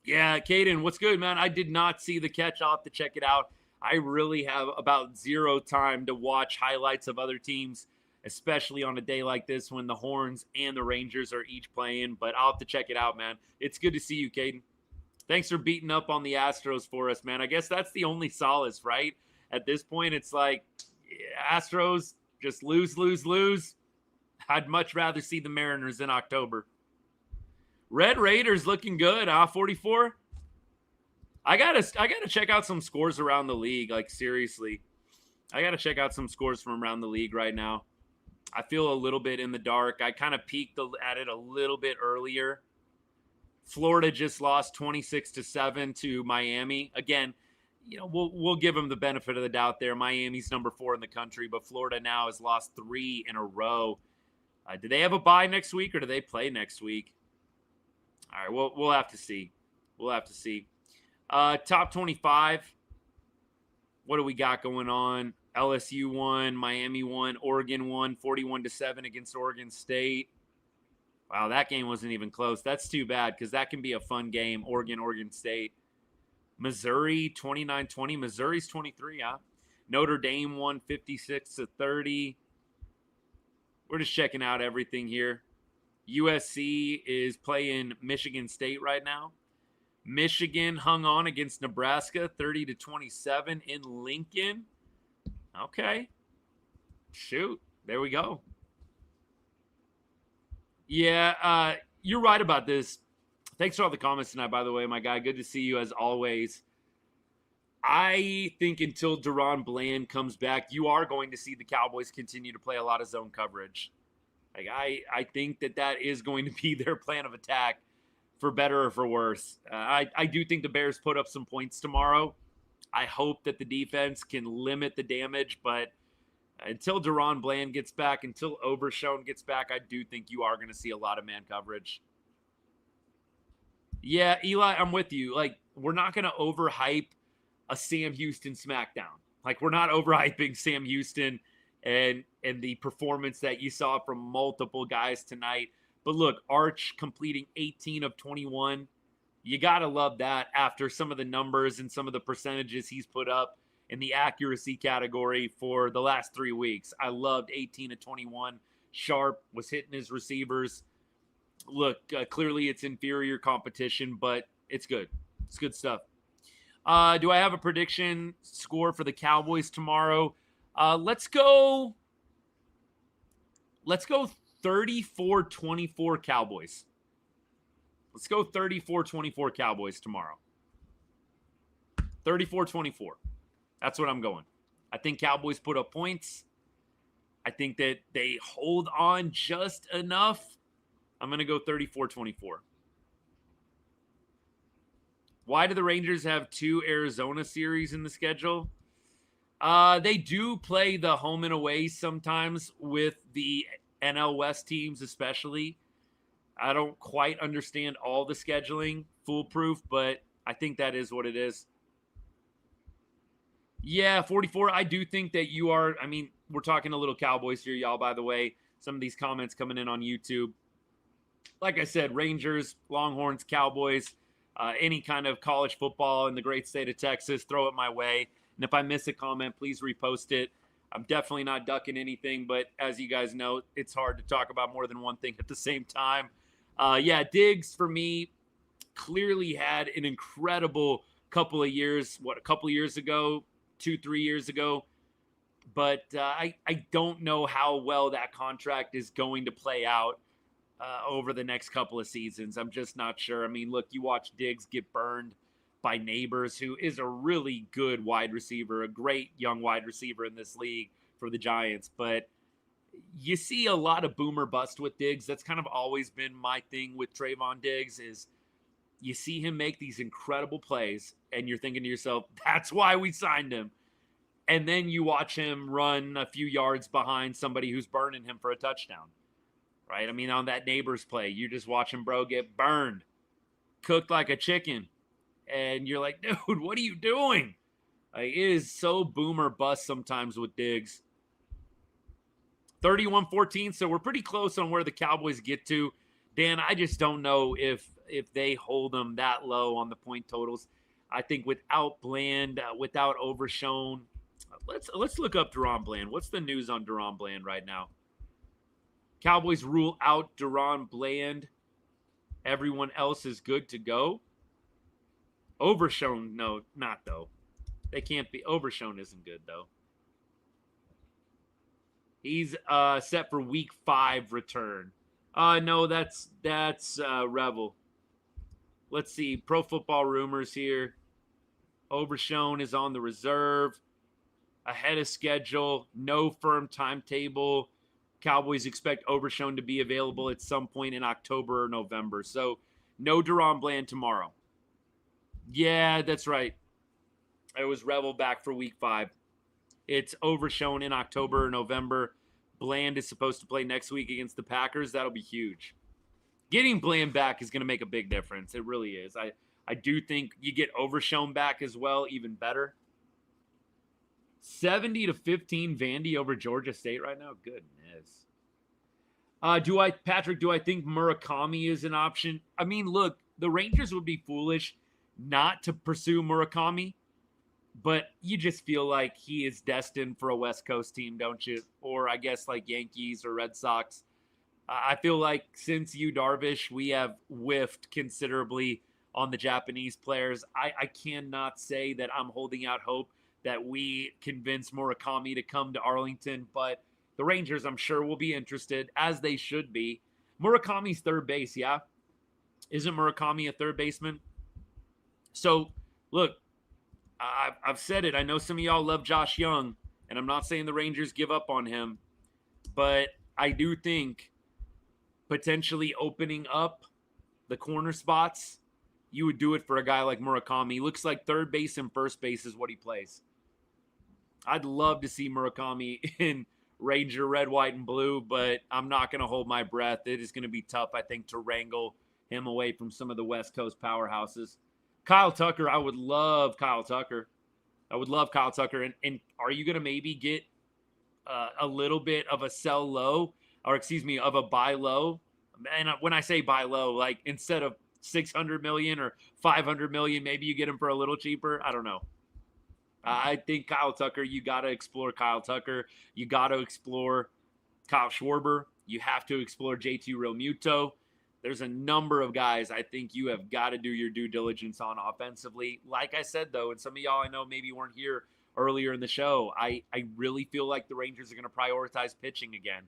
Yeah, Caden, what's good, man? I did not see the catch. I'll have to check it out. I really have about zero time to watch highlights of other teams, especially on a day like this when the Horns and the Rangers are each playing. But I'll have to check it out, man. It's good to see you, Caden. Thanks for beating up on the Astros for us, man. I guess that's the only solace, right? At this point, it's like Astros just lose, lose, lose. I'd much rather see the Mariners in October. Red Raiders looking good, 44. I gotta check out some scores around the league. Like, seriously, I gotta check out some scores from around the league right now. I feel a little bit in the dark. I kind of peeked at it a little bit earlier. Florida just lost 26-7 to Miami. Again, we'll give them the benefit of the doubt there. Miami's number 4 in the country, but Florida now has lost 3 in a row. Do they have a bye next week, or do they play next week? All right, we'll have to see. We'll have to see. Top 25. What do we got going on? LSU won, Miami won, Oregon won 41-7 against Oregon State. Wow, that game wasn't even close. That's too bad because that can be a fun game. Oregon State. Missouri 29-20. Missouri's 23, huh? Notre Dame won 56-30. We're just checking out everything here. USC is playing Michigan State right now. Michigan hung on against Nebraska 30-27 in Lincoln. Okay. Shoot. There we go. Yeah, you're right about this. Thanks for all the comments tonight, by the way, my guy. Good to see you as always. I think until Deron Bland comes back, you are going to see the Cowboys continue to play a lot of zone coverage. Like, I think that is going to be their plan of attack, for better or for worse. I do think the Bears put up some points tomorrow. I hope that the defense can limit the damage, but until Deron Bland gets back, until Overshown gets back, I do think you are going to see a lot of man coverage. Yeah, Eli, I'm with you. Like, we're not going to overhype a Sam Houston smackdown. Like, we're not overhyping Sam Houston and the performance that you saw from multiple guys tonight. But look, Arch completing 18 of 21. You got to love that after some of the numbers and some of the percentages he's put up in the accuracy category for the last 3 weeks. I loved 18 of 21. Sharp was hitting his receivers. Look, clearly it's inferior competition, but it's good. It's good stuff. Do I have a prediction score for the Cowboys tomorrow? Let's go 34-24 Cowboys. Let's go 34-24 Cowboys tomorrow. 34-24. That's what I'm going. I think Cowboys put up points. I think that they hold on just enough. I'm going to go 34-24. Why do the Rangers have 2 Arizona series in the schedule? They do play the home and away sometimes with the NL West teams especially. I don't quite understand all the scheduling, foolproof, but I think that is what it is. Yeah, 44. I do think that you are. I mean, we're talking a little Cowboys here, y'all, by the way. Some of these comments coming in on YouTube. Like I said, Rangers, Longhorns, Cowboys, any kind of college football in the great state of Texas, throw it my way. And if I miss a comment, please repost it. I'm definitely not ducking anything, but as you guys know, it's hard to talk about more than one thing at the same time. Yeah, Diggs, for me, clearly had an incredible couple of years. A couple of years ago? 2-3 years ago. But I don't know how well that contract is going to play out over the next couple of seasons. I'm just not sure. I mean, look, you watch Diggs get burned by Neighbors, who is a really good wide receiver, a great young wide receiver in this league for the Giants. But you see a lot of boomer bust with Diggs. That's kind of always been my thing with Trayvon Diggs is you see him make these incredible plays, and you're thinking to yourself, that's why we signed him. And then you watch him run a few yards behind somebody who's burning him for a touchdown, right? I mean, on that Neighbors play, you're just watching bro get burned, cooked like a chicken. And you're like, dude, what are you doing? Like, it is so boomer bust sometimes with Diggs. 31-14, so we're pretty close on where the Cowboys get to. Dan, I just don't know if they hold them that low on the point totals. I think without Bland, without Overshown, let's look up Deron Bland. What's the news on Deron Bland right now? Cowboys rule out Deron Bland. Everyone else is good to go. Overshown, no, not though. They can't be. Overshown isn't good though. He's set for week 5 return. No, that's Revel. Let's see. Pro Football Rumors here. Overshown is on the reserve. Ahead of schedule. No firm timetable. Cowboys expect Overshown to be available at some point in October or November. So, no Deron Bland tomorrow. Yeah, that's right. It was Revel back for week 5. It's Overshown in October or November. Bland is supposed to play next week against the Packers. That'll be huge. Getting Bland back is going to make a big difference. It really is. I do think you get Overshown back as well, even better. 70-15 Vandy over Georgia State right now. Goodness. Patrick, do I think Murakami is an option? I mean, look, the Rangers would be foolish not to pursue Murakami, but you just feel like he is destined for a West Coast team, don't you? Or I guess like Yankees or Red Sox. I feel like since Yu Darvish, we have whiffed considerably on the Japanese players. I cannot say that I'm holding out hope that we convince Murakami to come to Arlington, but the Rangers, I'm sure, will be interested, as they should be. Murakami's third base, yeah? Isn't Murakami a third baseman? So, look, I've said it. I know some of y'all love Josh Young, and I'm not saying the Rangers give up on him, but I do think potentially opening up the corner spots, you would do it for a guy like Murakami. He looks like third base and first base is what he plays. I'd love to see Murakami in Ranger red, white, and blue, but I'm not going to hold my breath. It is going to be tough, I think, to wrangle him away from some of the West Coast powerhouses. Kyle Tucker, I would love Kyle Tucker. And are you going to maybe get a little bit of a sell low, or excuse me, of a buy low? And when I say buy low, like instead of $600 million or $500 million, maybe you get him for a little cheaper. I don't know. I think Kyle Tucker, you got to explore Kyle Tucker. You got to explore Kyle Schwarber. You have to explore JT Realmuto. There's a number of guys I think you have got to do your due diligence on offensively. Like I said, though, and some of y'all I know maybe weren't here earlier in the show, I really feel like the Rangers are going to prioritize pitching again.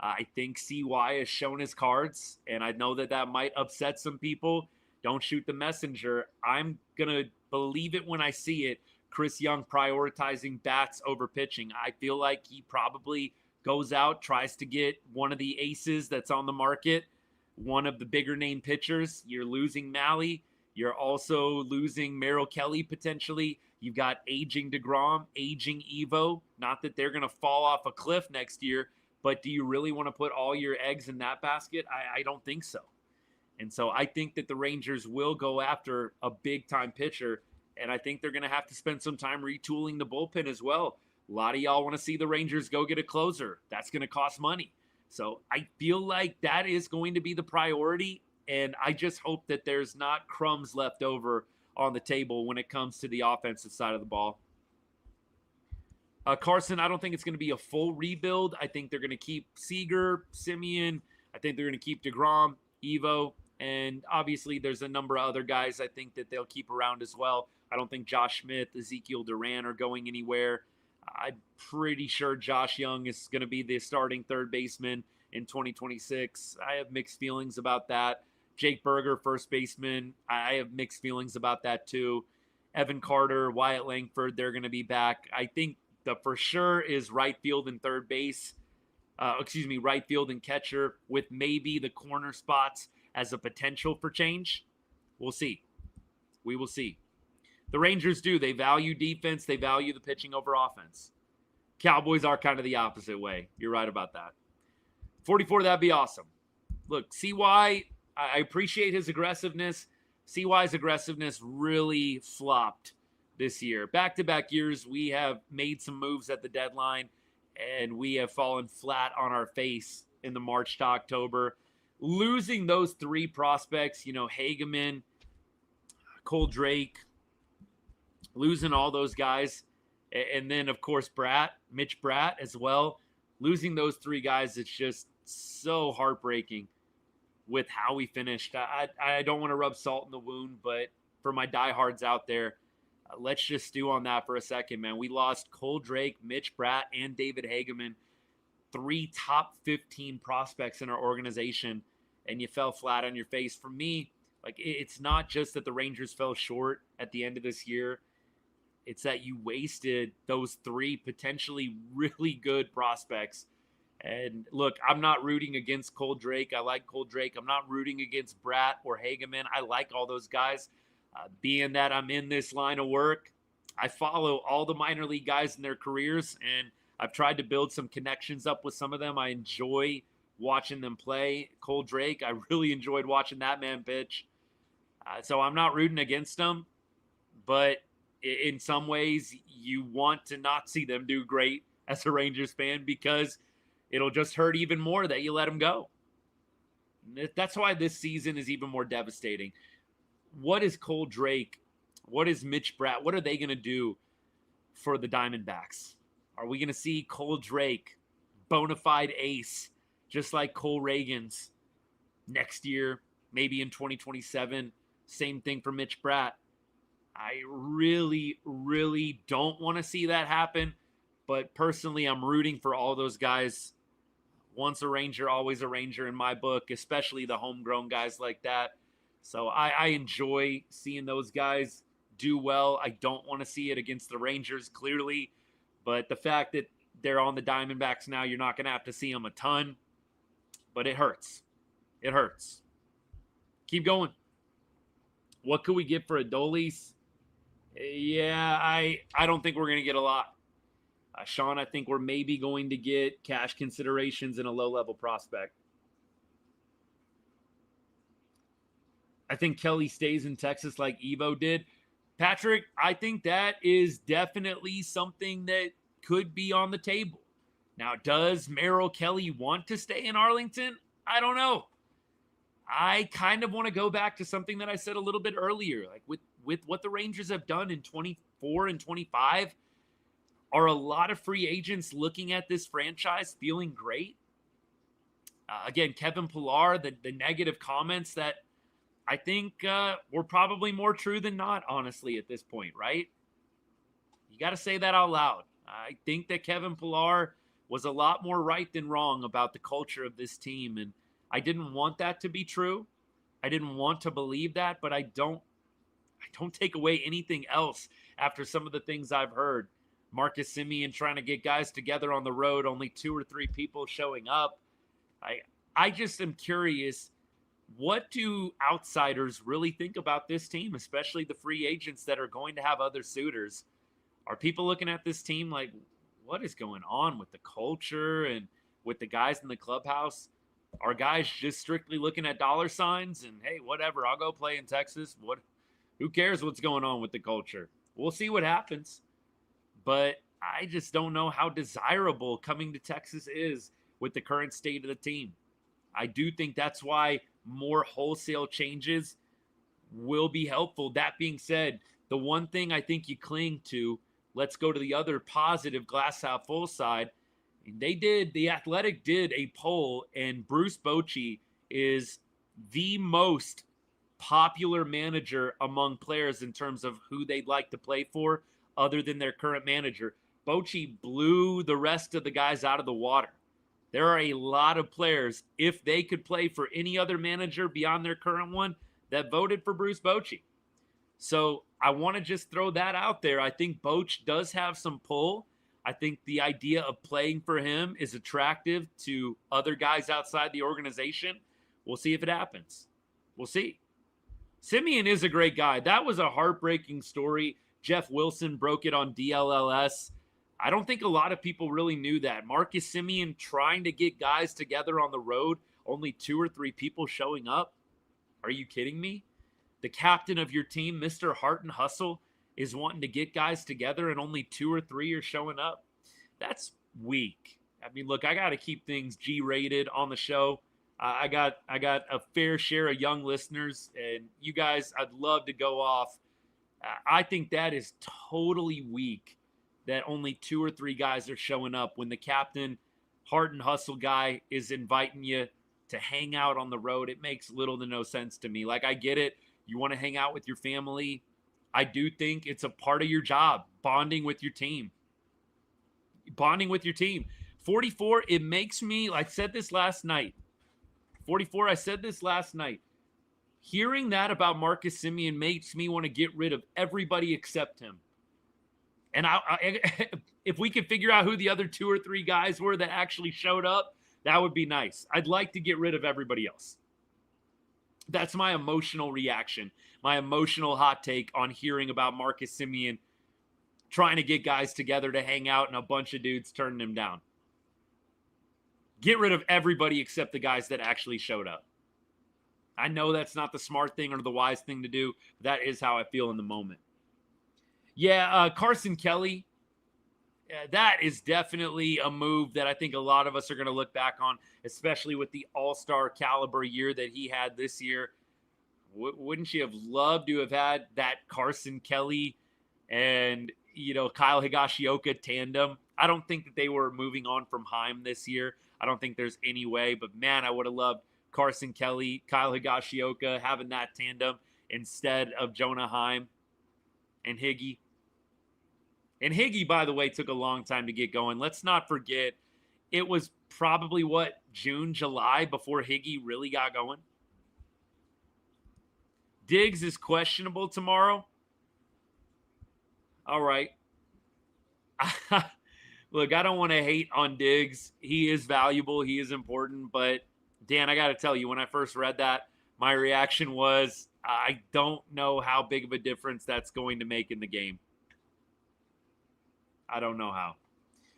I think CY has shown his cards, and I know that might upset some people. Don't shoot the messenger. I'm going to believe it when I see it. Chris Young prioritizing bats over pitching. I feel like he probably goes out, tries to get one of the aces that's on the market, one of the bigger name pitchers. You're losing Malley. You're also losing Merrill Kelly potentially. You've got aging DeGrom, aging Evo. Not that they're going to fall off a cliff next year, but do you really want to put all your eggs in that basket? I don't think so. And so I think that the Rangers will go after a big-time pitcher, and I think they're going to have to spend some time retooling the bullpen as well. A lot of y'all want to see the Rangers go get a closer. That's going to cost money. So I feel like that is going to be the priority, and I just hope that there's not crumbs left over on the table when it comes to the offensive side of the ball. Carson, I don't think it's going to be a full rebuild. I think they're going to keep Seager, Simeon. I think they're going to keep DeGrom, Evo, and obviously there's a number of other guys I think that they'll keep around as well. I don't think Josh Smith, Ezekiel Duran are going anywhere. I'm pretty sure Josh Young is going to be the starting third baseman in 2026. I have mixed feelings about that. Jake Berger, first baseman, I have mixed feelings about that too. Evan Carter, Wyatt Langford, they're going to be back. I think the for sure is right field and third base. Right field and catcher with maybe the corner spots as a potential for change. We'll see. We will see. The Rangers do. They value defense. They value the pitching over offense. Cowboys are kind of the opposite way. You're right about that. 44, that'd be awesome. look, CY, I appreciate his aggressiveness. CY's aggressiveness really flopped this year. Back-to-back years, we have made some moves at the deadline, and we have fallen flat on our face in the March to October. Losing those three prospects, Hageman, Cole Drake, losing all those guys, and then, of course, Mitch Bratt as well. Losing those three guys, it's just so heartbreaking with how we finished. I don't want to rub salt in the wound, but for my diehards out there, let's just stew on that for a second, man. We lost Cole Drake, Mitch Bratt, and David Hageman, 3 top 15 prospects in our organization, and you fell flat on your face. For me, it's not just that the Rangers fell short at the end of this year. It's that you wasted those 3 potentially really good prospects. And look, I'm not rooting against Cole Drake. I like Cole Drake. I'm not rooting against Bratt or Hageman. I like all those guys. Being that I'm in this line of work, I follow all the minor league guys in their careers, and I've tried to build some connections up with some of them. I enjoy watching them play. Cole Drake, I really enjoyed watching that man pitch. So I'm not rooting against them, but in some ways you want to not see them do great as a Rangers fan, because it'll just hurt even more that you let them go. That's why this season is even more devastating. What is Cole Drake? What is Mitch Bratt? What are they going to do for the Diamondbacks? Are we going to see Cole Drake, bona fide ace, just like Cole Reagan's next year, maybe in 2027? Same thing for Mitch Bratt. I really, really don't want to see that happen. But personally, I'm rooting for all those guys. Once a Ranger, always a Ranger in my book, especially the homegrown guys like that. So I enjoy seeing those guys do well. I don't want to see it against the Rangers, clearly. But the fact that they're on the Diamondbacks now, you're not going to have to see them a ton. But it hurts. It hurts. Keep going. What could we get for Adolis? Yeah, I don't think we're going to get a lot. Sean, I think we're maybe going to get cash considerations and a low-level prospect. I think Kelly stays in Texas like Evo did. Patrick, I think that is definitely something that could be on the table. Now, does Merrill Kelly want to stay in Arlington? I don't know. I kind of want to go back to something that I said a little bit earlier. Like with what the Rangers have done in 24 and 25, are a lot of free agents looking at this franchise feeling great? Again, Kevin Pillar, the negative comments that I think were probably more true than not, honestly, at this point, right? You got to say that out loud. I think that Kevin Pillar was a lot more right than wrong about the culture of this team, and I didn't want that to be true. I didn't want to believe that, but I don't take away anything else after some of the things I've heard. Marcus Semien trying to get guys together on the road, only 2 or 3 people showing up. I just am curious, what do outsiders really think about this team, especially the free agents that are going to have other suitors? Are people looking at this team like, what is going on with the culture and with the guys in the clubhouse? Are guys just strictly looking at dollar signs and, hey, whatever, I'll go play in Texas? Who cares what's going on with the culture? We'll see what happens. But I just don't know how desirable coming to Texas is with the current state of the team. I do think that's why more wholesale changes will be helpful. That being said, the one thing I think you cling to, let's go to the other positive glass half full side. The Athletic did a poll, and Bruce Bochy is the most popular manager among players in terms of who they'd like to play for other than their current manager. Bochy blew the rest of the guys out of the water. There are a lot of players, if they could play for any other manager beyond their current one, that voted for Bruce Bochy. So I want to just throw that out there. I think Boch does have some pull. I think the idea of playing for him is attractive to other guys outside the organization. We'll see if it happens. We'll see. Semien is a great guy. That was a heartbreaking story. Jeff Wilson broke it on DLLS. I don't think a lot of people really knew that. Marcus Semien trying to get guys together on the road only 2 or 3 people showing up? Are you kidding me? The captain of your team, Mr. Heart and Hustle, is wanting to get guys together and only 2 or 3 are showing up. That's weak. I mean, look, I got to keep things G-rated on the show. I got a fair share of young listeners, and you guys, I'd love to go off. I think that is totally weak that only 2 or 3 guys are showing up when the captain, Heart and Hustle guy, is inviting you to hang out on the road. It makes little to no sense to me. Like, I get it. You want to hang out with your family. I do think it's a part of your job, bonding with your team. 44, it makes me, I said this last night. 44, I said this last night. Hearing that about Marcus Semien makes me want to get rid of everybody except him. And if we could figure out who the other 2 or 3 guys were that actually showed up, that would be nice. I'd like to get rid of everybody else. That's my emotional reaction, my emotional hot take on hearing about Marcus Semien trying to get guys together to hang out and a bunch of dudes turning him down. Get rid of everybody except the guys that actually showed up. I know that's not the smart thing or the wise thing to do. But that is how I feel in the moment. Yeah, Carson Kelly, that is definitely a move that I think a lot of us are going to look back on, especially with the all-star caliber year that he had this year. Wouldn't you have loved to have had that Carson Kelly and, Kyle Higashioka tandem? I don't think that they were moving on from Heim this year. I don't think there's any way, but man, I would have loved Carson Kelly, Kyle Higashioka having that tandem instead of Jonah Heim and Higgy. And Higgy, by the way, took a long time to get going. Let's not forget, it was probably, June, July before Higgy really got going. Diggs is questionable tomorrow. All right. Look, I don't want to hate on Diggs. He is valuable. He is important. But, Dan, I got to tell you, when I first read that, my reaction was, I don't know how big of a difference that's going to make in the game. I don't know how.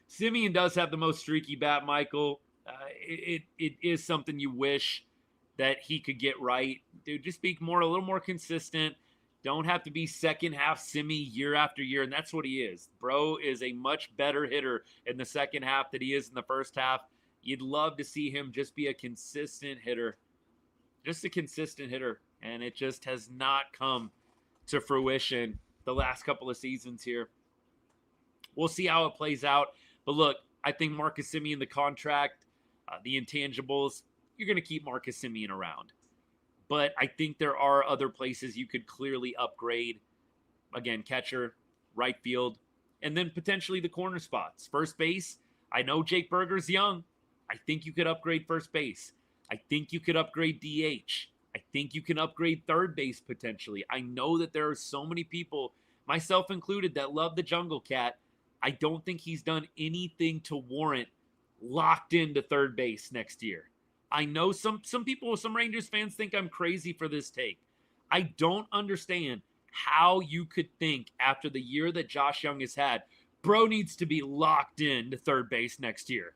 Semien does have the most streaky bat, Michael. It is something you wish that he could get right. Dude, just be a little more consistent. Don't have to be second half Semi year after year, and that's what he is. Bro is a much better hitter in the second half than he is in the first half. You'd love to see him just be a consistent hitter. Just a consistent hitter, and it just has not come to fruition the last couple of seasons here. We'll see how it plays out. But look, I think Marcus Semien, the contract, the intangibles, you're going to keep Marcus Semien around. But I think there are other places you could clearly upgrade. Again, catcher, right field, and then potentially the corner spots. First base, I know Jake Berger's young. I think you could upgrade first base. I think you could upgrade DH. I think you can upgrade third base potentially. I know that there are so many people, myself included, that love the Jungle Cat. I don't think he's done anything to warrant locked into third base next year. I know some people, some Rangers fans think I'm crazy for this take. I don't understand how you could think after the year that Josh Young has had, bro needs to be locked in to third base next year.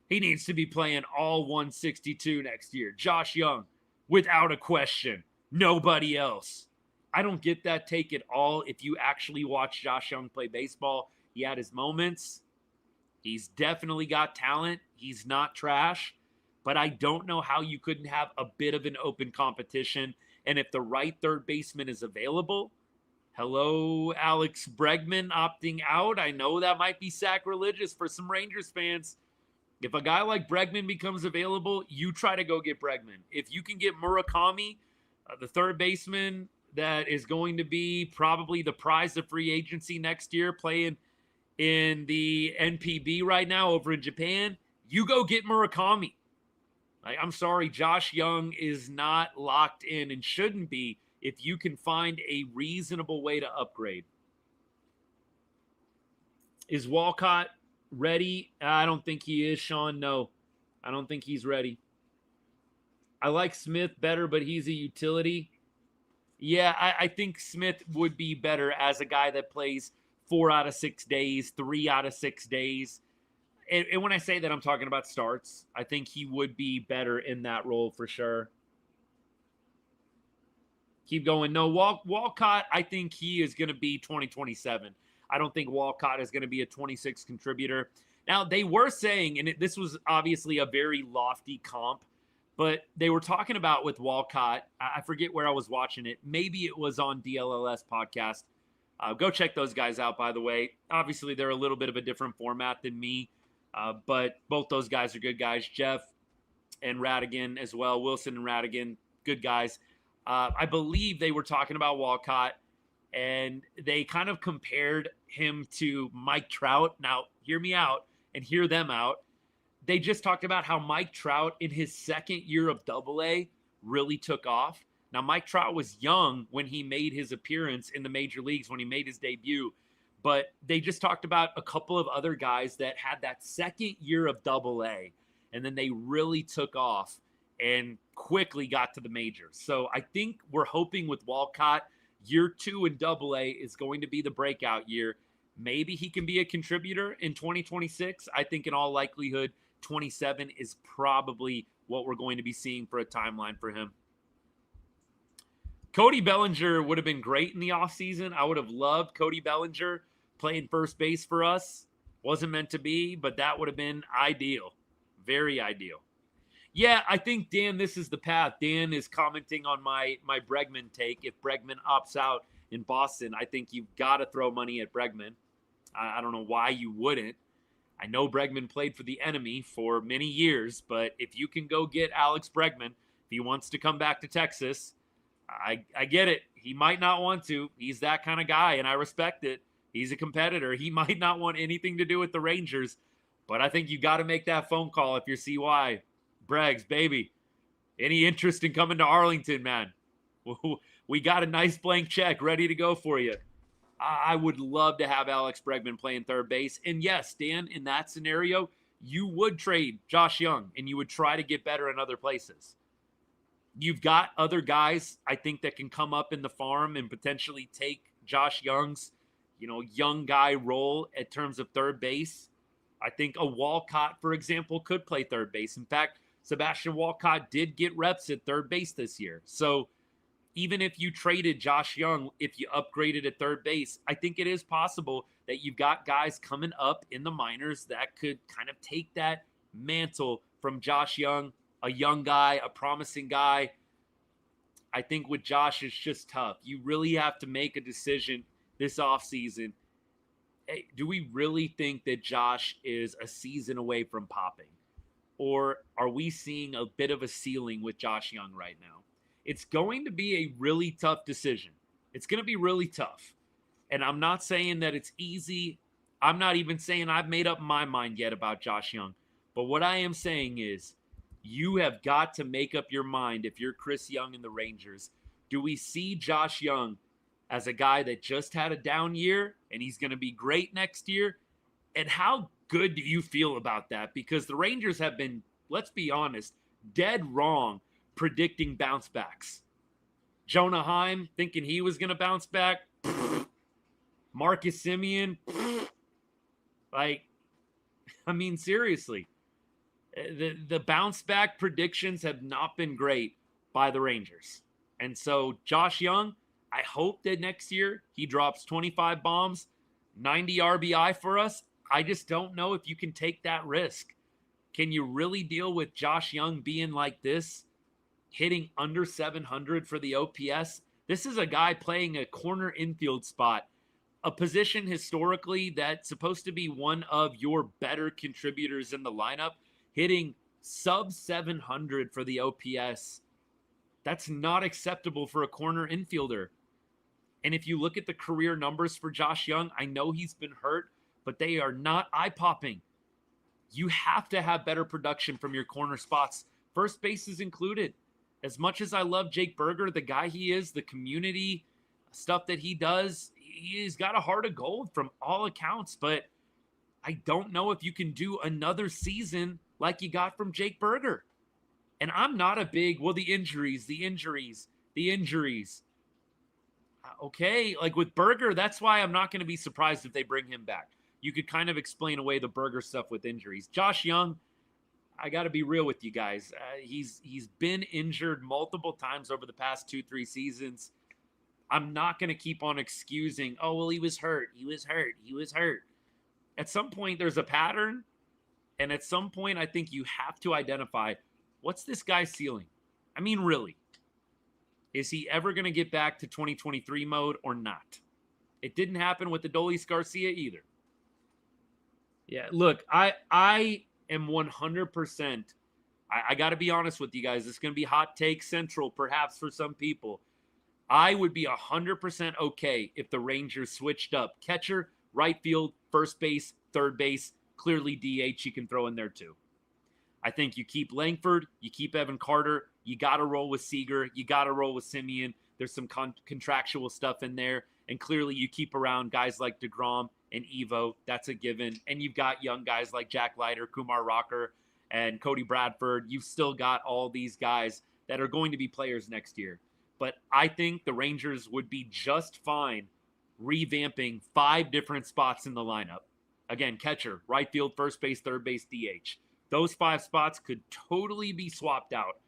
He needs to be playing all 162 next year. Josh Young, without a question. Nobody else. I don't get that take at all. If you actually watch Josh Young play baseball, he had his moments. He's definitely got talent. He's not trash. But I don't know how you couldn't have a bit of an open competition. And if the right third baseman is available, hello, Alex Bregman opting out. I know that might be sacrilegious for some Rangers fans. If a guy like Bregman becomes available, you try to go get Bregman. If you can get Murakami, the third baseman that is going to be probably the prize of free agency next year, playing in the NPB right now over in Japan, you go get Murakami. I'm sorry, Josh Young is not locked in and shouldn't be if you can find a reasonable way to upgrade. Is Walcott ready? I don't think he is, Sean. No, I don't think he's ready. I like Smith better, but he's a utility. Yeah, I think Smith would be better as a guy that plays 4 out of 6 days, 3 out of 6 days. And when I say that, I'm talking about starts. I think he would be better in that role for sure. Keep going. No, Walcott, I think he is going to be 2027. I don't think Walcott is going to be a 26 contributor. Now, they were saying, and this was obviously a very lofty comp, but they were talking about with Walcott, I forget where I was watching it. Maybe it was on DLLS podcast. Go check those guys out, by the way. Obviously, they're a little bit of a different format than me, but both those guys are good guys. Jeff and Radigan as well. Wilson and Radigan, good guys. I believe they were talking about Walcott, and they kind of compared him to Mike Trout. Now, hear me out and hear them out. They just talked about how Mike Trout in his second year of Double-A really took off. Now, Mike Trout was young when he made his appearance in the major leagues, when he made his debut. But they just talked about a couple of other guys that had that second year of Double-A, and then they really took off and quickly got to the majors. So I think we're hoping with Walcott, year 2 in Double-A is going to be the breakout year. Maybe he can be a contributor in 2026. I think in all likelihood, 27 is probably what we're going to be seeing for a timeline for him. Cody Bellinger would have been great in the offseason. I would have loved Cody Bellinger playing first base for us. Wasn't meant to be, but that would have been ideal. Very ideal. Yeah, I think, Dan, this is the path. Dan is commenting on my Bregman take. If Bregman opts out in Boston, I think you've got to throw money at Bregman. I don't know why you wouldn't. I know Bregman played for the enemy for many years, but if you can go get Alex Bregman, if he wants to come back to Texas, I get it. He might not want to. He's that kind of guy, and I respect it. He's a competitor. He might not want anything to do with the Rangers, but I think you got to make that phone call if you're CY. Breggs, baby, any interest in coming to Arlington, man? We got a nice blank check ready to go for you. I would love to have Alex Bregman playing third base. And yes, Dan, in that scenario, you would trade Josh Young, and you would try to get better in other places. You've got other guys, I think, that can come up in the farm and potentially take Josh Young's, young guy role in terms of third base. I think a Walcott, for example, could play third base. In fact, Sebastian Walcott did get reps at third base this year. So even if you traded Josh Young, if you upgraded at third base, I think it is possible that you've got guys coming up in the minors that could kind of take that mantle from Josh Young, a young guy, a promising guy. I think with Josh, it's just tough. You really have to make a decision this offseason. Hey, do we really think that Josh is a season away from popping? Or are we seeing a bit of a ceiling with Josh Young right now? It's going to be a really tough decision. It's going to be really tough. And I'm not saying that it's easy. I'm not even saying I've made up my mind yet about Josh Young. But what I am saying is you have got to make up your mind if you're Chris Young and the Rangers. Do we see Josh Young as a guy that just had a down year and he's going to be great next year? And how good do you feel about that? Because the Rangers have been, let's be honest, dead wrong predicting bounce backs. Jonah Heim thinking he was going to bounce back. Marcus Semien. Seriously. The bounce back predictions have not been great by the Rangers. And so Josh Young, I hope that next year he drops 25 bombs, 90 RBI for us. I just don't know if you can take that risk. Can you really deal with Josh Young being like this, hitting under 700 for the OPS? This is a guy playing a corner infield spot, a position historically that's supposed to be one of your better contributors in the lineup, hitting sub 700 for the OPS. That's not acceptable for a corner infielder. And if you look at the career numbers for Josh Young, I know he's been hurt, but they are not eye-popping. You have to have better production from your corner spots, first bases included. As much as I love Jake Berger, the guy he is, the community stuff that he does, he's got a heart of gold from all accounts, but I don't know if you can do another season like you got from Jake Berger. And I'm not a big, the injuries. Okay, like with Berger, that's why I'm not going to be surprised if they bring him back. you could kind of explain away the Burger stuff with injuries. Josh Young, I got to be real with you guys. He's been injured multiple times over the past 2-3 seasons. I'm not going to keep on excusing, oh, well, he was hurt. At some point, there's a pattern. And at some point, I think you have to identify, what's this guy's ceiling? I mean, really. Is he ever going to get back to 2023 mode or not? It didn't happen with Adolis Garcia either. Yeah, look, I am 100%. I got to be honest with you guys. It's going to be hot take central, perhaps, for some people. I would be 100% okay if the Rangers switched up catcher, right field, first base, third base, clearly DH you can throw in there too. I think you keep Langford, you keep Evan Carter, you got to roll with Seager, you got to roll with Simeon. There's some contractual stuff in there, and clearly you keep around guys like DeGrom and Evo. That's a given. And you've got young guys like Jack Leiter, Kumar Rocker, and Cody Bradford. You've still got all these guys that are going to be players next year. But I think the Rangers would be just fine revamping 5 different spots in the lineup. Again, catcher, right field, first base, third base, DH. Those 5 spots could totally be swapped out.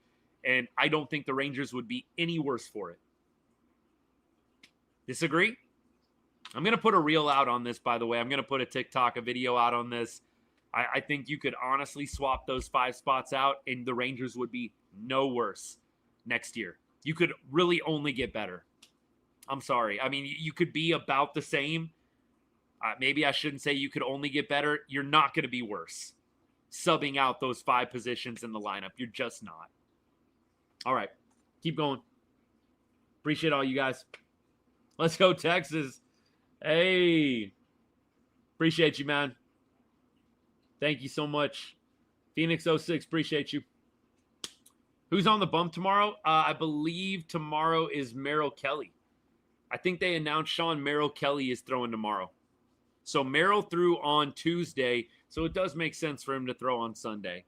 And I don't think the Rangers would be any worse for it. Disagree? I'm going to put a reel out on this, by the way. I'm going to put a TikTok, a video out on this. I think you could honestly swap those 5 spots out, and the Rangers would be no worse next year. You could really only get better. I'm sorry. I mean, you could be about the same. Maybe I shouldn't say you could only get better. You're not going to be worse subbing out those 5 positions in the lineup. You're just not. All right. Keep going. Appreciate all you guys. Let's go, Texas. Hey. Appreciate you, man. Thank you so much. Phoenix 06, appreciate you. Who's on the bump tomorrow? I believe tomorrow is Merrill Kelly. I think they announced Sean Merrill Kelly is throwing tomorrow. So Merrill threw on Tuesday, so it does make sense for him to throw on Sunday.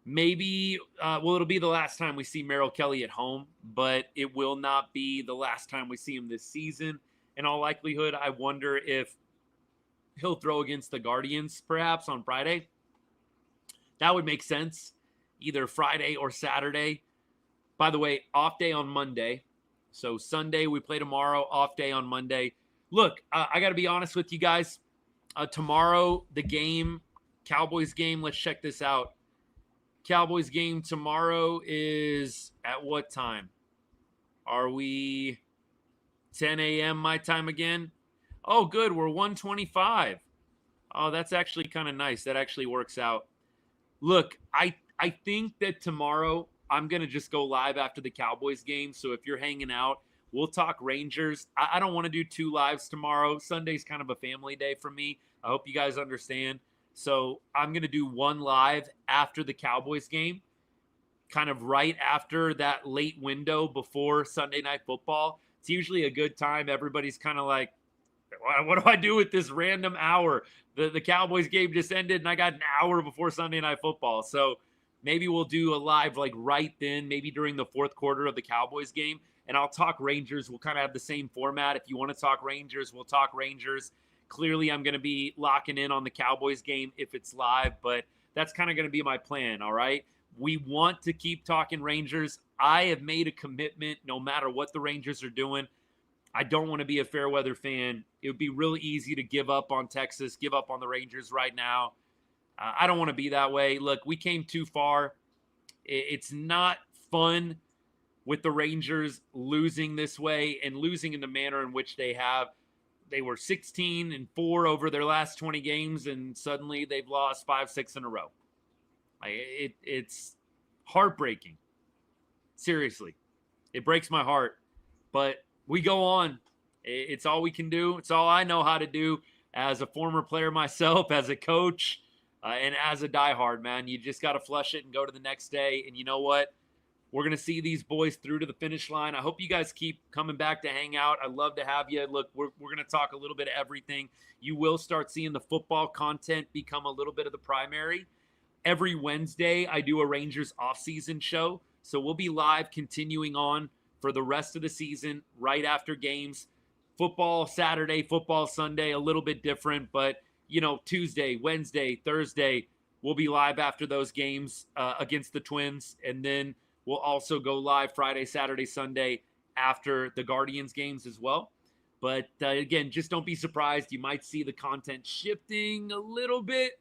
Maybe, it'll be the last time we see Merrill Kelly at home, but it will not be the last time we see him this season. In all likelihood, I wonder if he'll throw against the Guardians, perhaps, on Friday. That would make sense, either Friday or Saturday. By the way, off day on Monday. So Sunday, we play tomorrow, off day on Monday. Look, I got to be honest with you guys. Tomorrow, the game, Cowboys game, let's check this out. Cowboys game tomorrow is at what time? Are we 10 a.m. my time again? Oh, good. We're 1:25. Oh, that's actually kind of nice. That actually works out. Look, I think that tomorrow I'm going to just go live after the Cowboys game. So if you're hanging out, we'll talk Rangers. I don't want to do 2 lives tomorrow. Sunday's kind of a family day for me. I hope you guys understand. So I'm going to do 1 live after the Cowboys game, kind of right after that late window before Sunday Night Football. It's usually a good time. Everybody's kind of like, what do I do with this random hour? The Cowboys game just ended, and I got an hour before Sunday Night Football. So maybe we'll do a live like right then, maybe during the 4th quarter of the Cowboys game, and I'll talk Rangers. We'll kind of have the same format. If you want to talk Rangers, we'll talk Rangers. Clearly, I'm going to be locking in on the Cowboys game if it's live, but that's kind of going to be my plan, all right? We want to keep talking Rangers. I have made a commitment no matter what the Rangers are doing. I don't want to be a fair weather fan. It would be really easy to give up on Texas, give up on the Rangers right now. I don't want to be that way. Look, we came too far. It's not fun with the Rangers losing this way and losing in the manner in which they have. They were 16-4 over their last 20 games, and suddenly they've lost 5-6 in a row. It's heartbreaking. Seriously. It breaks my heart. But we go on. It's all we can do. It's all I know how to do as a former player myself, as a coach, and as a diehard, man. You just got to flush it and go to the next day. And you know what? We're going to see these boys through to the finish line. I hope you guys keep coming back to hang out. I'd love to have you. Look, we're going to talk a little bit of everything. You will start seeing the football content become a little bit of the primary. Every Wednesday, I do a Rangers off-season show. So we'll be live continuing on for the rest of the season, right after games. football Saturday, football Sunday, a little bit different, but Tuesday, Wednesday, Thursday, we'll be live after those games against the Twins, and then we'll also go live Friday, Saturday, Sunday after the Guardians games as well. But again, just don't be surprised. You might see the content shifting a little bit,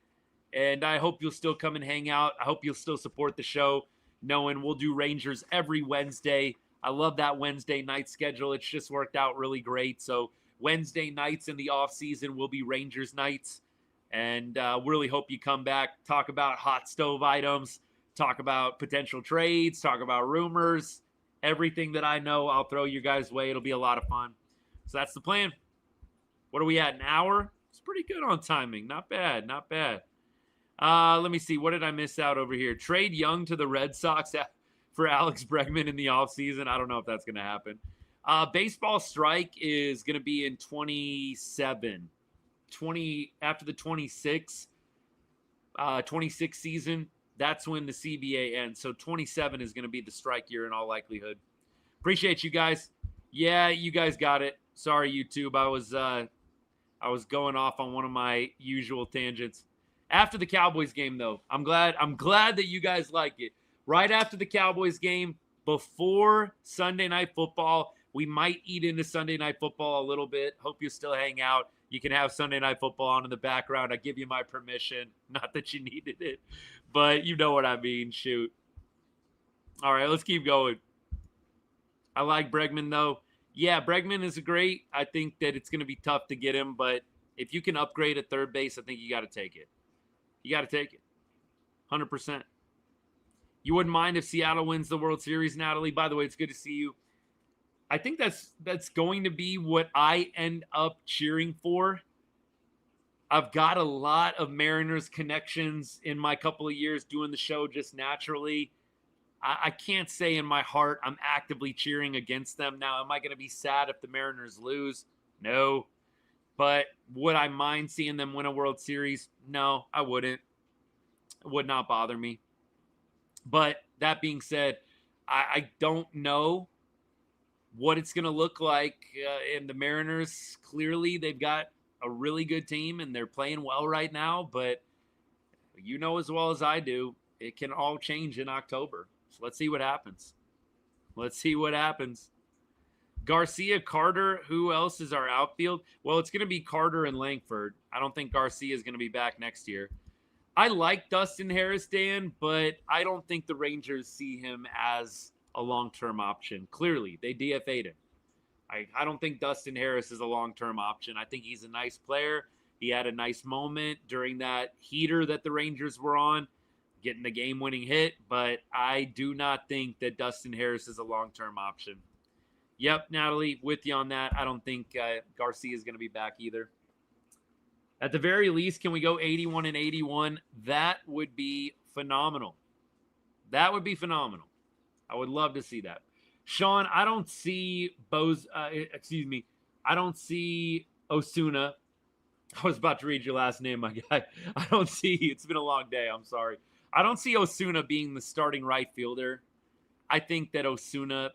and I hope you'll still come and hang out. I hope you'll still support the show, knowing we'll do Rangers every Wednesday. I love that Wednesday night schedule. It's just worked out really great. So Wednesday nights in the off season will be Rangers nights. And really hope you come back, talk about hot stove items, talk about potential trades, talk about rumors, everything that I know, I'll throw you guys' way. It'll be a lot of fun. So that's the plan. What are we at, an hour? It's pretty good on timing. Not bad, not bad. Let me see. What did I miss out over here? Trade Young to the Red Sox for Alex Bregman in the offseason. I don't know if that's going to happen. Baseball strike is going to be in 27. After the 26 season, that's when the CBA ends. So 27 is going to be the strike year in all likelihood. Appreciate you guys. Yeah, you guys got it. Sorry, YouTube. I was going off on one of my usual tangents. After the Cowboys game, though, I'm glad that you guys like it. Right after the Cowboys game, before Sunday Night Football, we might eat into Sunday Night Football a little bit. Hope you still hang out. You can have Sunday Night Football on in the background. I give you my permission. Not that you needed it, but you know what I mean. Shoot. All right, let's keep going. I like Bregman, though. Yeah, Bregman is great. I think that it's going to be tough to get him, but if you can upgrade at third base, I think you got to take it. You got to take it. 100%. You wouldn't mind if Seattle wins the World Series, Natalie. By the way, it's good to see you. I think that's going to be what I end up cheering for. I've got a lot of Mariners connections in my couple of years doing the show just naturally. I can't say in my heart I'm actively cheering against them. Now, am I going to be sad if the Mariners lose? No. But would I mind seeing them win a World Series? No, I wouldn't. It would not bother me. But that being said, I don't know what it's going to look like. And the Mariners, clearly, they've got a really good team, and they're playing well right now. But you know as well as I do, it can all change in October. So let's see what happens. Let's see what happens. Garcia, Carter, who else is our outfield? Well, it's going to be Carter and Langford. I don't think Garcia is going to be back next year. I like Dustin Harris, Dan, but I don't think the Rangers see him as a long-term option. Clearly, they DFA'd him. I don't think Dustin Harris is a long-term option. I think he's a nice player. He had a nice moment during that heater that the Rangers were on, getting the game-winning hit, but I do not think that Dustin Harris is a long-term option. Yep, Natalie, with you on that. I don't think Garcia is going to be back either. At the very least, can we go 81 and 81? That would be phenomenal. That would be phenomenal. I would love to see that. Sean, I don't see I don't see Osuna. I was about to read your last name, my guy. I don't see, it's been a long day. I'm sorry. I don't see Osuna being the starting right fielder. I think that Osuna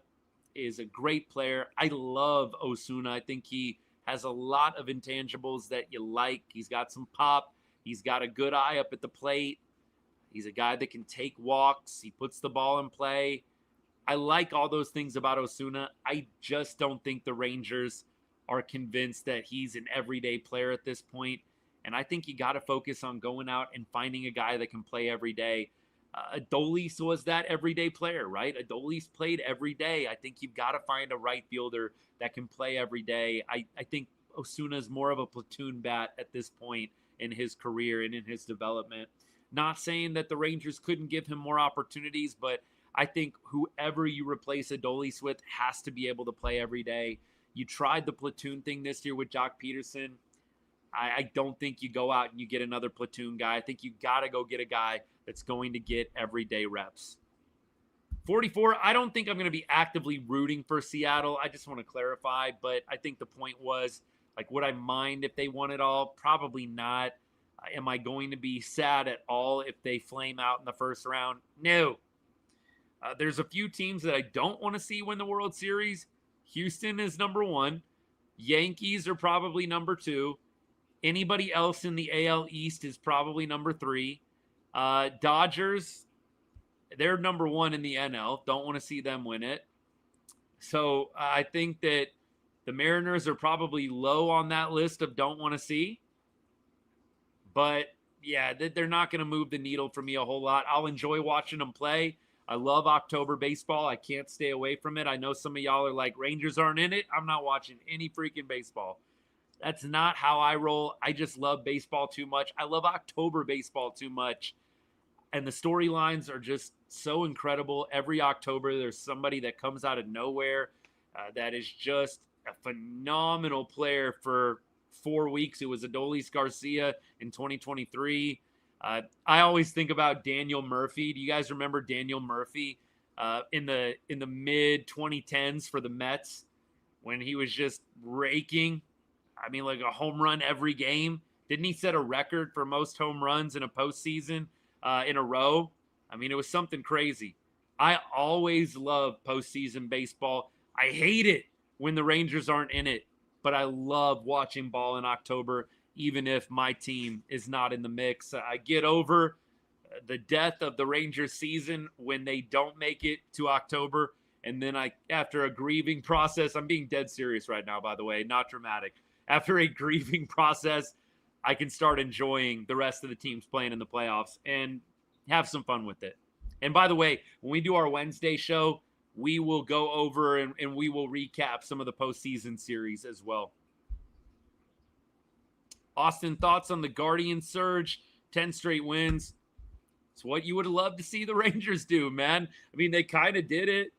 is a great player. I love Osuna. I think he has a lot of intangibles that you like. He's got some pop. He's got a good eye up at the plate. He's a guy that can take walks. He puts the ball in play. I like all those things about Osuna. I just don't think the Rangers are convinced that he's an everyday player at this point. And I think you got to focus on going out and finding a guy that can play every day. Adolis was that everyday player, right? Adolis played every day. I think you've got to find a right fielder that can play every day. I think Osuna is more of a platoon bat at this point in his career and in his development. Not saying that the Rangers couldn't give him more opportunities, but I think whoever you replace Adolis with has to be able to play every day. You tried the platoon thing this year with Jock Peterson. I don't think you go out and you get another platoon guy. I think you got to go get a guy that's going to get everyday reps. 44, I don't think I'm going to be actively rooting for Seattle. I just want to clarify, but I think the point was, like, would I mind if they won it all? Probably not. Am I going to be sad at all if they flame out in the first round? No. There's a few teams that I don't want to see win the World Series. Houston is number one. Yankees are probably number 2. Anybody else in the AL East is probably number 3. Dodgers, they're number 1 in the NL. Don't want to see them win it. So I think that the Mariners are probably low on that list of don't want to see. But yeah, they're not going to move the needle for me a whole lot. I'll enjoy watching them play. I love October baseball. I can't stay away from it. I know some of y'all are like, Rangers aren't in it. I'm not watching any freaking baseball. That's not how I roll. I just love baseball too much. I love October baseball too much. And the storylines are just so incredible. Every October, there's somebody that comes out of nowhere that is just a phenomenal player for 4 weeks. It was Adolis Garcia in 2023. I always think about Daniel Murphy. Do you guys remember Daniel Murphy in the mid 2010s for the Mets when he was just raking? I mean, like a home run every game. Didn't he set a record for most home runs in a postseason in a row? I mean, it was something crazy. I always love postseason baseball. I hate it when the Rangers aren't in it, but I love watching ball in October, even if my team is not in the mix. I get over the death of the Rangers season when they don't make it to October. And then after a grieving process, I'm being dead serious right now, by the way, not dramatic. After a grieving process, I can start enjoying the rest of the teams playing in the playoffs and have some fun with it. And by the way, when we do our Wednesday show, we will go over and we will recap some of the postseason series as well. Austin, thoughts on the Guardians surge? 10 straight wins. It's what you would love to see the Rangers do, man. I mean, they kind of did it.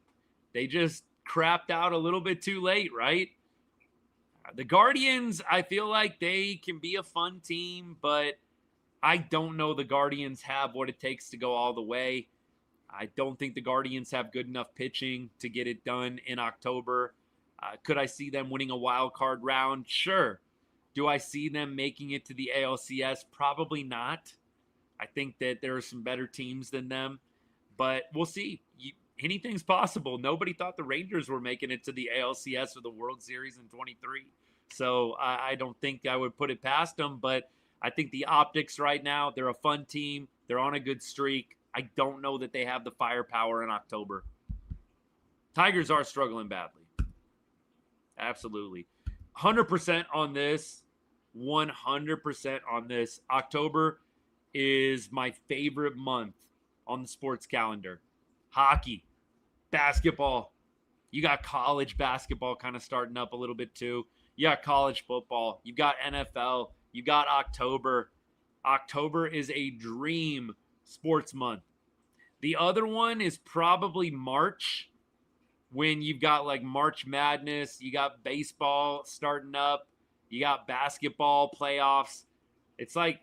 They just crapped out a little bit too late, right? The Guardians, I feel like they can be a fun team, but I don't know the Guardians have what it takes to go all the way. I don't think the Guardians have good enough pitching to get it done in October. Could I see them winning a wild card round? Sure. Do I see them making it to the ALCS? Probably not. I think that there are some better teams than them, but we'll see. Anything's possible. Nobody thought the Rangers were making it to the ALCS or the World Series in 23. So I don't think I would put it past them, but I think the optics right now, they're a fun team. They're on a good streak. I don't know that they have the firepower in October. Tigers are struggling badly. Absolutely. 100% on this. 100% on this. October is my favorite month on the sports calendar. Hockey, basketball. You got college basketball kind of starting up a little bit too. You got college football. You got NFL. You got October. October is a dream sports month. The other one is probably March, when you've got like March Madness. You got baseball starting up. You got basketball playoffs. It's like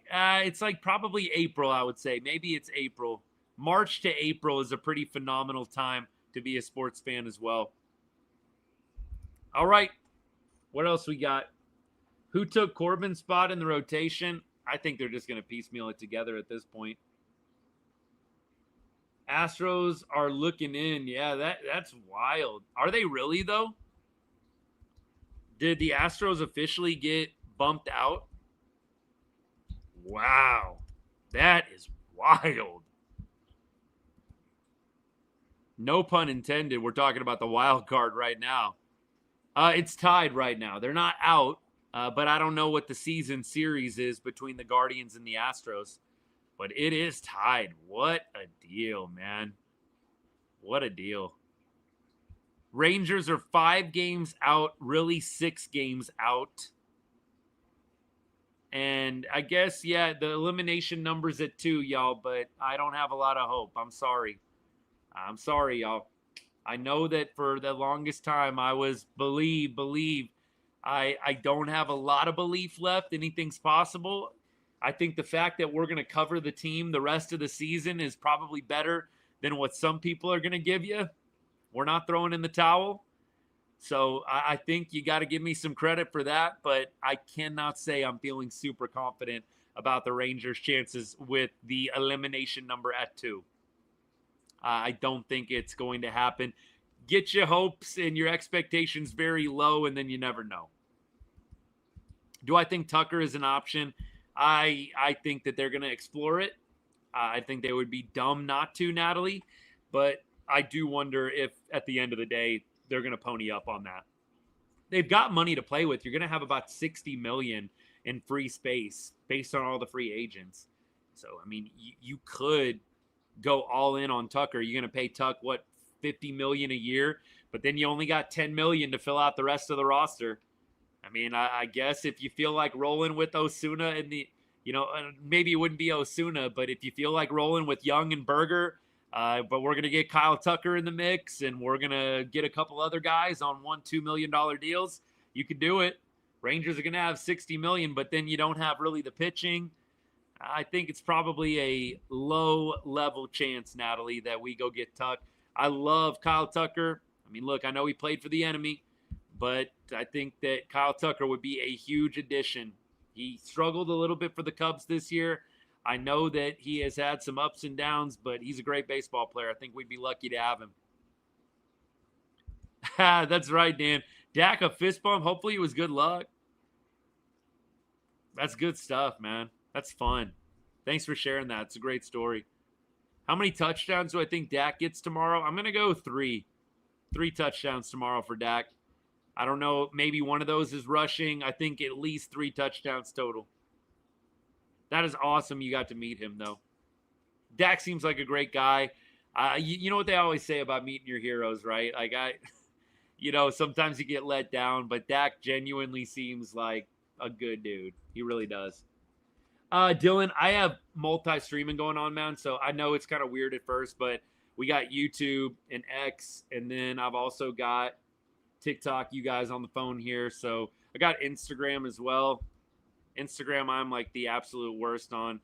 probably April, I would say. Maybe it's April. March to April is a pretty phenomenal time to be a sports fan as well. All right. What else we got? Who took Corbin's spot in the rotation? I think they're just going to piecemeal it together at this point. Astros are looking in. Yeah, that's wild. Are they really, though? Did the Astros officially get bumped out? Wow. That is wild. No pun intended. We're talking about the wild card right now. It's tied right now. They're not out, but I don't know what the season series is between the Guardians and the Astros. But it is tied. What a deal, man. What a deal. Rangers are 5 games out, really 6 games out. And I guess, yeah, the elimination number's at 2, y'all, but I don't have a lot of hope. I'm sorry. I'm sorry, y'all. I know that for the longest time I was believe. I don't have a lot of belief left. Anything's possible. I think the fact that we're going to cover the team the rest of the season is probably better than what some people are going to give you. We're not throwing in the towel. So I think you got to give me some credit for that, but I cannot say I'm feeling super confident about the Rangers' chances with the elimination number at 2. I don't think it's going to happen. Get your hopes and your expectations very low, and then you never know. Do I think Tucker is an option? I think that they're going to explore it. I think they would be dumb not to, Natalie. But I do wonder if at the end of the day they're going to pony up on that. They've got money to play with. You're going to have about $60 million in free space based on all the free agents. So, I mean, you could go all in on Tucker. You're going to pay Tuck, what, $50 million a year? But then you only got $10 million to fill out the rest of the roster. I mean, I guess if you feel like rolling with Osuna and maybe it wouldn't be Osuna, but if you feel like rolling with Young and Berger, but we're going to get Kyle Tucker in the mix and we're going to get a couple other guys on $1-2 million deals, you could do it. Rangers are going to have $60 million, but then you don't have really the pitching. I think it's probably a low-level chance, Natalie, that we go get Tuck. I love Kyle Tucker. I mean, look, I know he played for the enemy, but I think that Kyle Tucker would be a huge addition. He struggled a little bit for the Cubs this year. I know that he has had some ups and downs, but he's a great baseball player. I think we'd be lucky to have him. That's right, Dan. Dak, a fist bump. Hopefully it was good luck. That's good stuff, man. That's fun. Thanks for sharing that. It's a great story. How many touchdowns do I think Dak gets tomorrow? I'm going to go 3. 3 touchdowns tomorrow for Dak. I don't know. Maybe one of those is rushing. I think at least 3 touchdowns total. That is awesome. You got to meet him, though. Dak seems like a great guy. You know what they always say about meeting your heroes, right? Like, sometimes you get let down, but Dak genuinely seems like a good dude. He really does. Dylan, I have multi-streaming going on, man, so I know it's kind of weird at first, but we got YouTube and X, and then I've also got TikTok, you guys on the phone here, so I got Instagram as well. Instagram, I'm like the absolute worst on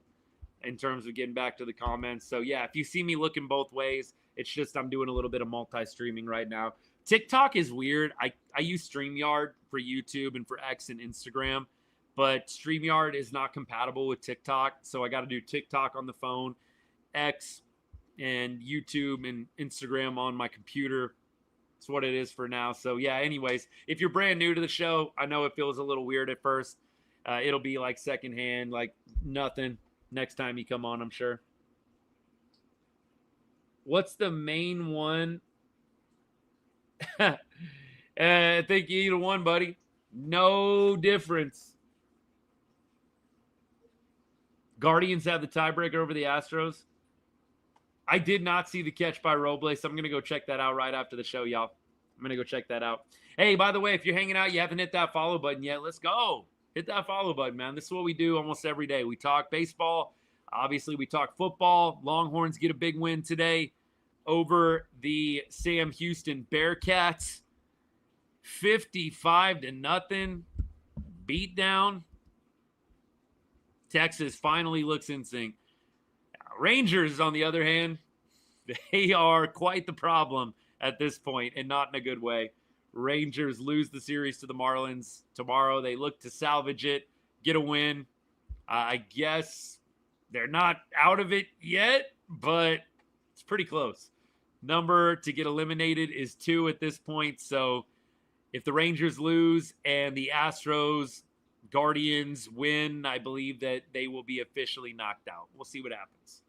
in terms of getting back to the comments. So, yeah, if you see me looking both ways, it's just I'm doing a little bit of multi-streaming right now. TikTok is weird. I use StreamYard for YouTube and for X and Instagram, but StreamYard is not compatible with TikTok, so I got to do TikTok on the phone, X, and YouTube and Instagram on my computer. That's what it is for now. So, yeah, anyways, if you're brand new to the show, I know it feels a little weird at first. It'll be like secondhand, like nothing next time you come on, I'm sure. What's the main one? I think you either one, buddy. No difference. Guardians have the tiebreaker over the Astros. I did not see the catch by Robles. I'm going to go check that out right after the show, y'all. I'm going to go check that out. Hey, by the way, if you're hanging out, you haven't hit that follow button yet, let's go. Hit that follow button, man. This is what we do almost every day. We talk baseball. Obviously, we talk football. Longhorns get a big win today over the Sam Houston Bearcats. 55-0 beat down. Texas finally looks in sync. Rangers, on the other hand, they are quite the problem at this point, and not in a good way. Rangers lose the series to the Marlins tomorrow. They look to salvage it, get a win. I guess they're not out of it yet, but it's pretty close. Number to get eliminated is 2 at this point. So if the Rangers lose and the Astros, Guardians win, I believe that they will be officially knocked out. We'll see what happens.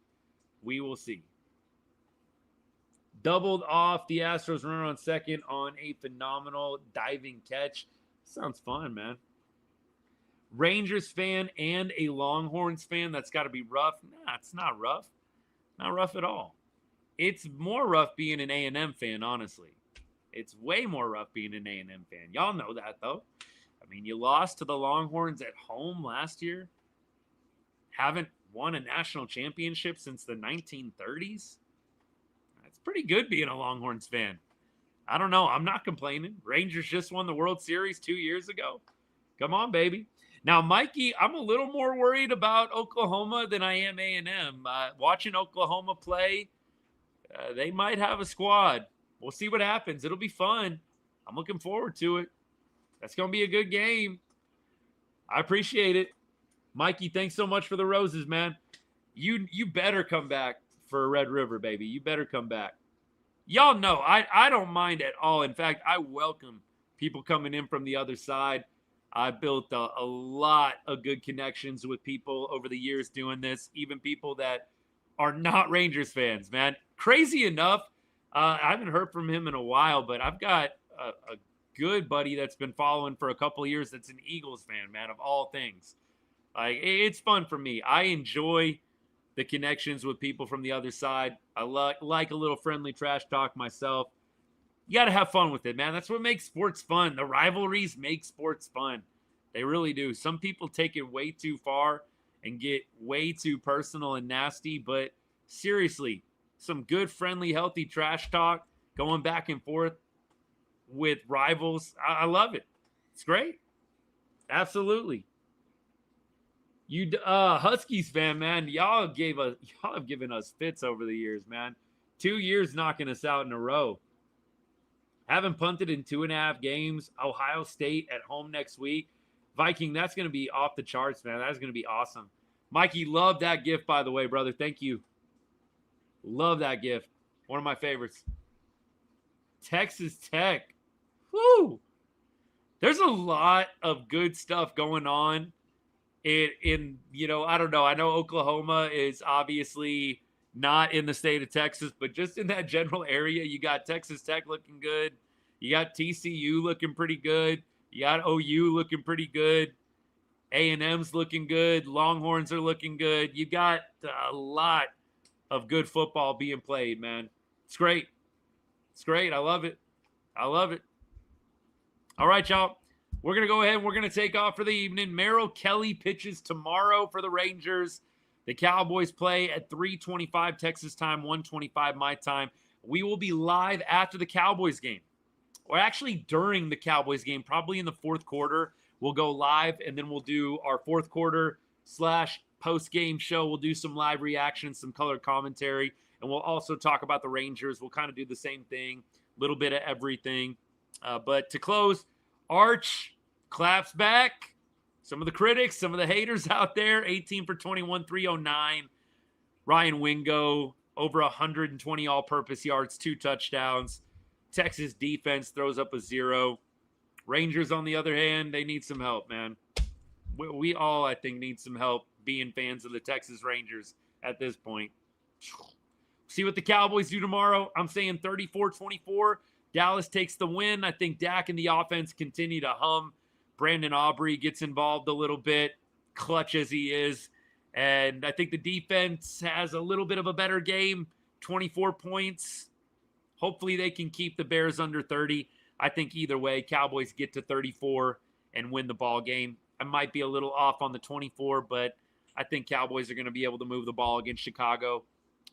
We will see. Doubled off the Astros runner on second on a phenomenal diving catch. Sounds fun, man. Rangers fan and a Longhorns fan, that's got to be rough. Nah, it's not rough. Not rough at all. It's more rough being an A&M fan, honestly. It's way more rough being an A&M fan. Y'all know that, though. I mean, you lost to the Longhorns at home last year. Haven't won a national championship since the 1930s. It's pretty good being a Longhorns fan. I don't know. I'm not complaining. Rangers just won the World Series 2 years ago. Come on, baby. Now, Mikey, I'm a little more worried about Oklahoma than I am A&M. Watching Oklahoma play, they might have a squad. We'll see what happens. It'll be fun. I'm looking forward to it. That's going to be a good game. I appreciate it. Mikey, thanks so much for the roses, man. You better come back for Red River, baby. You better come back. Y'all know I don't mind at all. In fact, I welcome people coming in from the other side. I built a lot of good connections with people over the years doing this, even people that are not Rangers fans, man. Crazy enough, I haven't heard from him in a while, but I've got a good buddy that's been following for a couple of years that's an Eagles fan, man, of all things. Like, it's fun for me. I enjoy the connections with people from the other side. I like a little friendly trash talk myself. You got to have fun with it, man. That's what makes sports fun. The rivalries make sports fun. They really do. Some people take it way too far and get way too personal and nasty, but seriously, some good, friendly, healthy trash talk going back and forth with rivals. I love it. It's great. Absolutely. You Huskies fan, man, y'all have given us fits over the years, man. 2 years knocking us out in a row. Haven't punted in 2.5 games. Ohio State at home next week. Viking, that's going to be off the charts, man. That's going to be awesome. Mikey, love that gift, by the way, brother. Thank you. Love that gift. One of my favorites. Texas Tech. Woo! There's a lot of good stuff going on in I don't know. I know Oklahoma is obviously not in the state of Texas, but just in that general area, you got Texas Tech looking good. You got TCU looking pretty good. You got OU looking pretty good. A&M's looking good. Longhorns are looking good. You got a lot of good football being played, man. It's great. It's great. I love it. I love it. All right, y'all. We're going to go ahead. We're going to take off for the evening. Merrill Kelly pitches tomorrow for the Rangers. The Cowboys play at 3:25 Texas time, 1:25 my time. We will be live after the Cowboys game. Or actually during the Cowboys game, probably in the fourth quarter. We'll go live, and then we'll do our fourth quarter / post-game show. We'll do some live reactions, some color commentary, and we'll also talk about the Rangers. We'll kind of do the same thing, a little bit of everything. But to close, Arch claps back. Some of the critics, some of the haters out there, 18 for 21, 309. Ryan Wingo, over 120 all-purpose yards, 2 touchdowns. Texas defense throws up a 0. Rangers, on the other hand, they need some help, man. We all, I think, need some help being fans of the Texas Rangers at this point. See what the Cowboys do tomorrow. I'm saying 34-24. Dallas takes the win. I think Dak and the offense continue to hum. Brandon Aubrey gets involved a little bit, clutch as he is. And I think the defense has a little bit of a better game, 24 points. Hopefully they can keep the Bears under 30. I think either way, Cowboys get to 34 and win the ball game. I might be a little off on the 24, but I think Cowboys are going to be able to move the ball against Chicago.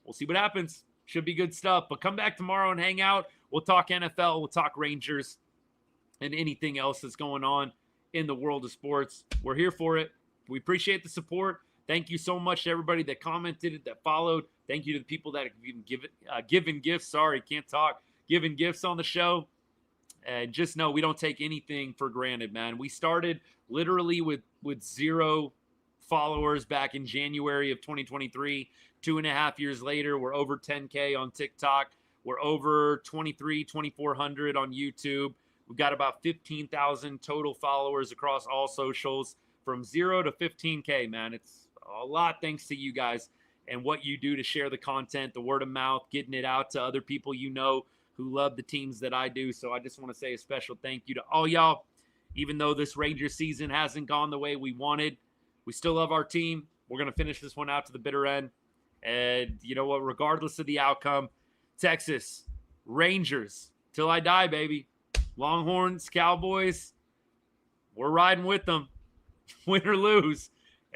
We'll see what happens. Should be good stuff. But come back tomorrow and hang out. We'll talk NFL. We'll talk Rangers and anything else that's going on in the world of sports. We're here for it. We appreciate the support. Thank you so much to everybody that commented, that followed. Thank you to the people that have given gifts. Sorry, can't talk. Giving gifts on the show. And just know we don't take anything for granted, man. We started literally with 0 followers back in January of 2023. 2.5 years later, we're over 10K on TikTok. We're over 2,400 on YouTube. We've got about 15,000 total followers across all socials, from 0 to 15K, man. It's a lot thanks to you guys and what you do to share the content, the word of mouth, getting it out to other people you know who love the teams that I do. So I just want to say a special thank you to all y'all. Even though this Ranger season hasn't gone the way we wanted, we still love our team. We're going to finish this one out to the bitter end. And you know what? Regardless of the outcome, Texas, Rangers, till I die, baby. Longhorns, Cowboys, we're riding with them, win or lose.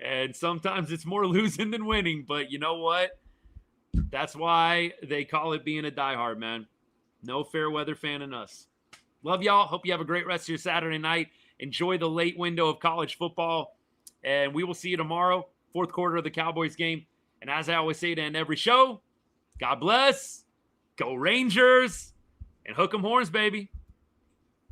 And sometimes it's more losing than winning. But you know what? That's why they call it being a diehard, man. No fair weather fan in us. Love y'all. Hope you have a great rest of your Saturday night. Enjoy the late window of college football. And we will see you tomorrow, fourth quarter of the Cowboys game. And as I always say to end every show, God bless, go Rangers, and hook 'em horns, baby.